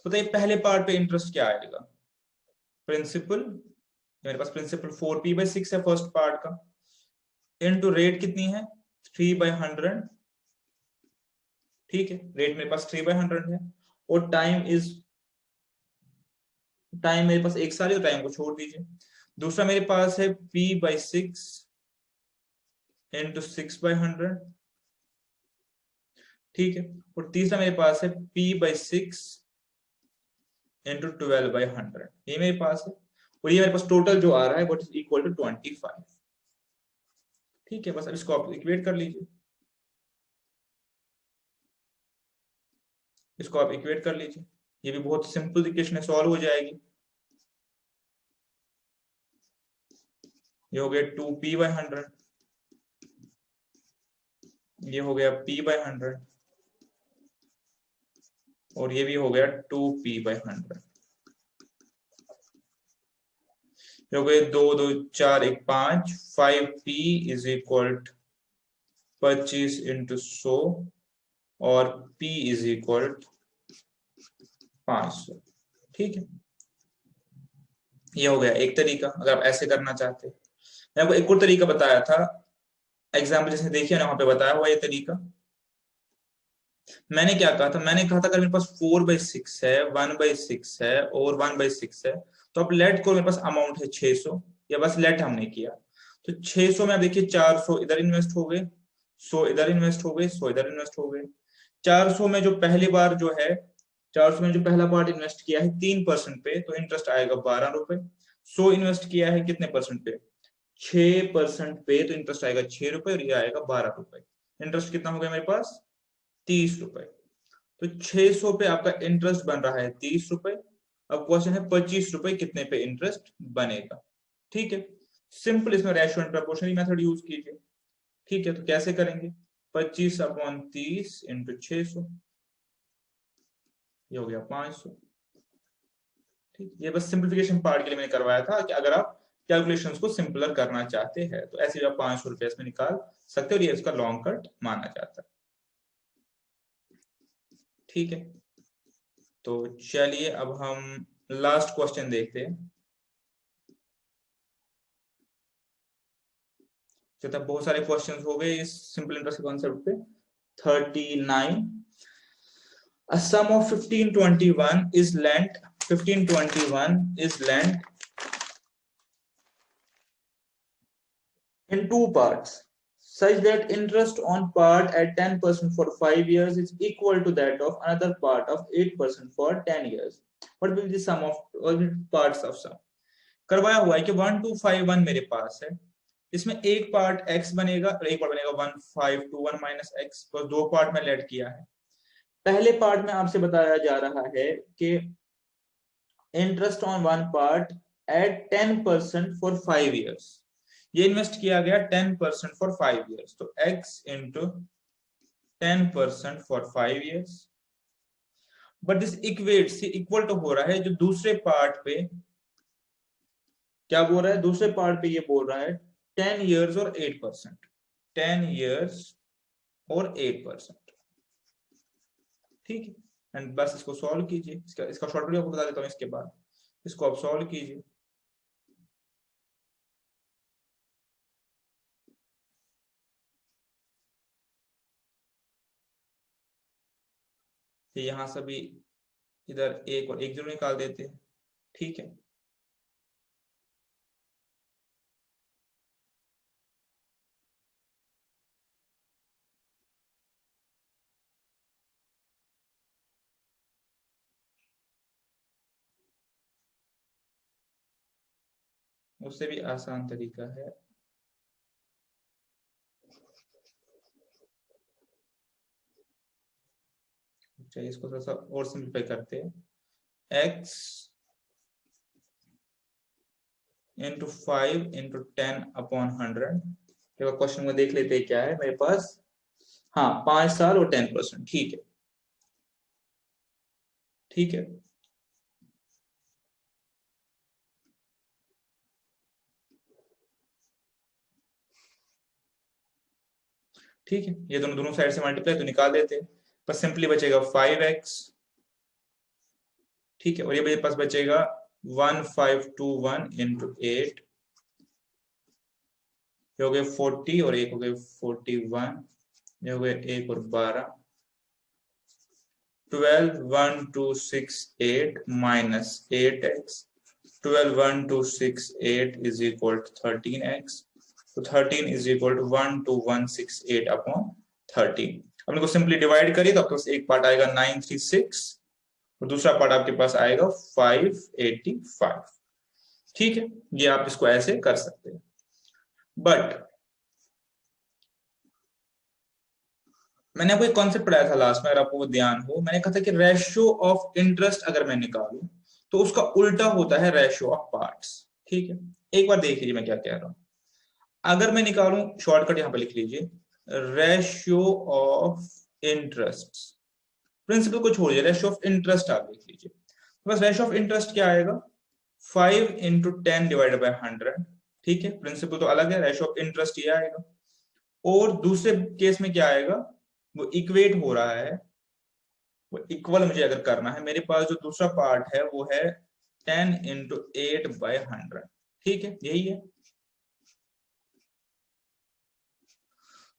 तो बताइए पहले पार्ट पे इंटरेस्ट क्या आएगा, प्रिंसिपल, मेरे पास प्रिंसिपल 4p/6 है फर्स्ट पार्ट का, इनटू रेट कितनी है 3/100, ठीक है, रेट मेरे पास 3/100 है, और टाइम मेरे पास 1 साल है, तो टाइम को छोड़ दीजिए। दूसरा मेरे पास है p/6 इंटू 6/100, ठीक है, और तीसरा मेरे पास है p/6 इंटू 12/100, ये मेरे पास है, और ये मेरे पास टोटल जो आ रहा है व्हाट इज इक्वल टू 25, ठीक है। बस अब इसको आप इक्वेट कर लीजिए, इसको आप इक्वेट कर लीजिए, ये भी बहुत सिंपल इक्वेशन है, सॉल्व हो जाएगी। ये हो गया 2p/100, ये हो गया p/100, और ये भी हो गया 2p/100। हो गए 2 2 4 1 5, 5p इज इक्वल 25 इंटू 100, और p इज इक्वल 500, ठीक है। ये हो गया एक तरीका, अगर आप ऐसे करना चाहते हैं। मैं आपको एक और तरीका बताया था, एग्जाम्पल जैसे देखिए ना, वहां पे बताया हुआ ये तरीका। मैंने क्या कहा था, मैंने कहा था अगर मेरे पास 4/6 है, 1/6 है और 1/6 है, तो अब लेट को, मेरे पास अमाउंट है 600, या बस लेट हमने किया, तो 600 में आप देखिए 400 इधर इन्वेस्ट हो गए, 100 इधर इन्वेस्ट हो गए, 100 इधर इन्वेस्ट हो गए। 400 में जो पहली बार जो है, 400 में जो पहला पार्ट इन्वेस्ट किया है 3% पे, तो इंटरेस्ट आएगा 12 रुपए। 100 इन्वेस्ट किया है कितने परसेंट पे, 6% पे, तो इंटरेस्ट आएगा 6 रुपए, और ये आएगा 12 रुपए। इंटरेस्ट कितना हो गया मेरे पास, 30 रुपए। तो 600 पे आपका इंटरेस्ट बन रहा है 30 रुपए। अब क्वेश्चन है 25 रुपए कितने पे इंटरेस्ट बनेगा, ठीक है। सिंपल इसमें ratio and proportional method use कीजिए, ठीक है। तो कैसे करेंगे, 25/30 इंटू 600, ये हो गया 500, ठीक। ये बस सिंप्लीफिकेशन पार्ट के लिए मैंने करवाया था, कि अगर आप कैलकुलेशंस को सिंपलर करना चाहते हैं तो ऐसे भी आप 500 रुपए इसमें निकाल सकते हो, और ये इसका लॉन्ग कट माना जाता है, ठीक है। तो चलिए अब हम लास्ट क्वेश्चन देखते हैं। तो बहुत सारे क्वेश्चंस हो गए इस सिंपल इंटरेस्ट कॉन्सेप्ट पे। 39, a sum of 1521 is lent, 1521 is lent in two parts, such that interest on part at 10% for 5 years is equal to that of another part of 8% for 10 years. What will be the sum of all the parts of sum? करवाया हुआ है कि 1251 मेरे पास है, इसमें एक part x बनेगा और एक पार्ट बनेगा 1521 माइनस x, तो दो पार्ट में लेट किया है। पहले पार्ट में आपसे बताया जा रहा है कि interest on one part at 10% for 5 years, ये इन्वेस्ट किया गया 10% फॉर 5 इयर्स, तो x into 10% for 5 years. But this equate से इक्वल टू हो रहा है जो दूसरे पार्ट पे क्या बोल रहा है, दूसरे पार्ट पे ये बोल रहा है 10 इयर्स और 8%, 10 इयर्स और 8%, ठीक है। एंड बस इसको सॉल्व कीजिए, इसका शॉर्ट वीडियो आपको बता देता हूँ, इसके बाद इसको आप सॉल्व कीजिए। तो यहां से भी इधर एक और एक जरूर निकाल देते हैं, ठीक है। उससे भी आसान तरीका है। चलिए इसको थोड़ा सा और सिंप्लीफाई करते हैं। x into 5 into 10/100। क्वेश्चन में देख लेते हैं क्या है मेरे पास। हाँ, 5 साल और 10%। ठीक है, ठीक है। ठीक है, ये दोनों दोनों साइड से मल्टीप्लाई तो निकाल देते हैं, पर सिंपली बचेगा 5x। ठीक है, और ये मेरे पास बचेगा 1521 इंटू 8, ये हो गए 40 और एक हो गए 41, ये हो गए 1 और 12, 12,1,268 minus 8x, 12,1,268 is equal to 13x, तो 13 इज इक्वल टू 12168 अपॉन 13। अब इनको सिंपली डिवाइड करिए तो आपके पास एक पार्ट आएगा 936 और दूसरा पार्ट आपके पास आएगा 585। ठीक है, ये आप इसको ऐसे कर सकते हैं। बट मैंने आपको एक कॉन्सेप्ट पढ़ाया था लास्ट में, अगर आपको वो ध्यान हो, मैंने कहा था कि रेशियो ऑफ इंटरेस्ट अगर मैं निकालूं तो उसका उल्टा होता है रेशियो ऑफ पार्ट्स। ठीक है, एक बार देख लीजिए मैं क्या कह रहा हूं। अगर मैं निकालूं, शॉर्टकट यहां पर लिख लीजिए, रेशियो ऑफ इंटरेस्ट, प्रिंसिपल को छोड़िए, रेशियो ऑफ इंटरेस्ट आप लिख लीजिए। बस रेशियो ऑफ इंटरेस्ट क्या आएगा, 5 इंटू 10 डिवाइडेड बाई 100। ठीक है, प्रिंसिपल तो अलग है, रेशियो ऑफ इंटरेस्ट ये आएगा। और दूसरे केस में क्या आएगा, वो इक्वेट हो रहा है, वो इक्वल मुझे अगर करना है, मेरे पास जो दूसरा पार्ट है वो है 10 इंटू 8/100। ठीक है, यही है।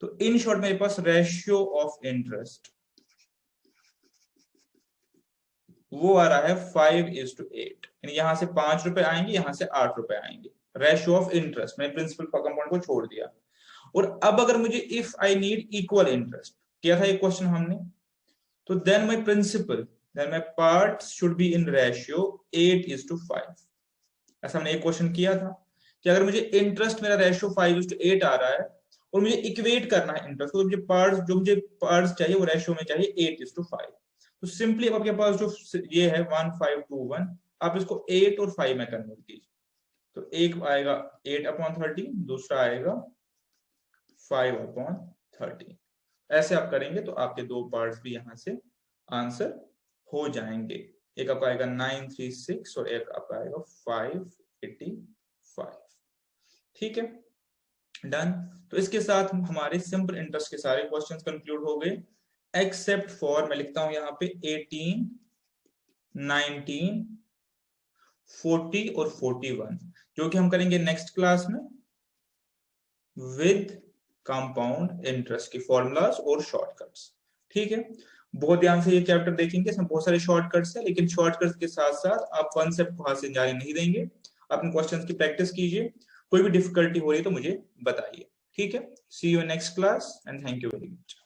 तो इन शॉर्ट मेरे पास रेशियो ऑफ इंटरेस्ट वो आ रहा है 5:8, यानी यहां से 5 रुपए आएंगे, यहां से 8 रुपए आएंगे। रेशियो ऑफ इंटरेस्ट, मैंने प्रिंसिपल कंपाउंड को छोड़ दिया। और अब अगर मुझे if I need equal interest किया था ये क्वेश्चन हमने, तो then my principal, then my parts should be in ratio 8:5। ऐसा हमने एक क्वेश्चन किया था कि अगर मुझे इंटरेस्ट मेरा रेशियो 5:8 आ रहा है और मुझे इक्वेट करना है इंटरेस्ट, तो मुझे पार्ट्स चाहिए वो रेशियो में चाहिए 8:5। तो सिंपली आपके पास जो ये है 1521, आप इसको 8 और 5 में कन्वर्ट कीजिए। तो एक आएगा 8/13, दूसरा आएगा 5/13। ऐसे आप करेंगे तो आपके दो पार्ट्स भी यहां से आंसर हो जाएंगे। एक आपका आएगा 936 और एक आपका आएगा 585। ठीक है, डन। तो इसके साथ हमारे सिंपल इंटरेस्ट के सारे क्वेश्चंस कंक्लूड हो गए, एक्सेप्ट फॉर, मैं लिखता हूं यहाँ पे 18, 19, 40 और 41, जो कि हम करेंगे नेक्स्ट क्लास में विद कंपाउंड इंटरेस्ट की फॉर्मूलाज और शॉर्टकट्स। ठीक है, बहुत ध्यान से ये चैप्टर देखेंगे, इसमें बहुत सारे शॉर्टकट्स है, लेकिन शॉर्टकट्स के साथ साथ आप कॉन्सेप्ट को हाथ से जाने नहीं देंगे, अपने क्वेश्चंस की प्रैक्टिस कीजिए। कोई भी डिफिकल्टी हो रही है तो मुझे बताइए। ठीक है, see you next class and thank you very much.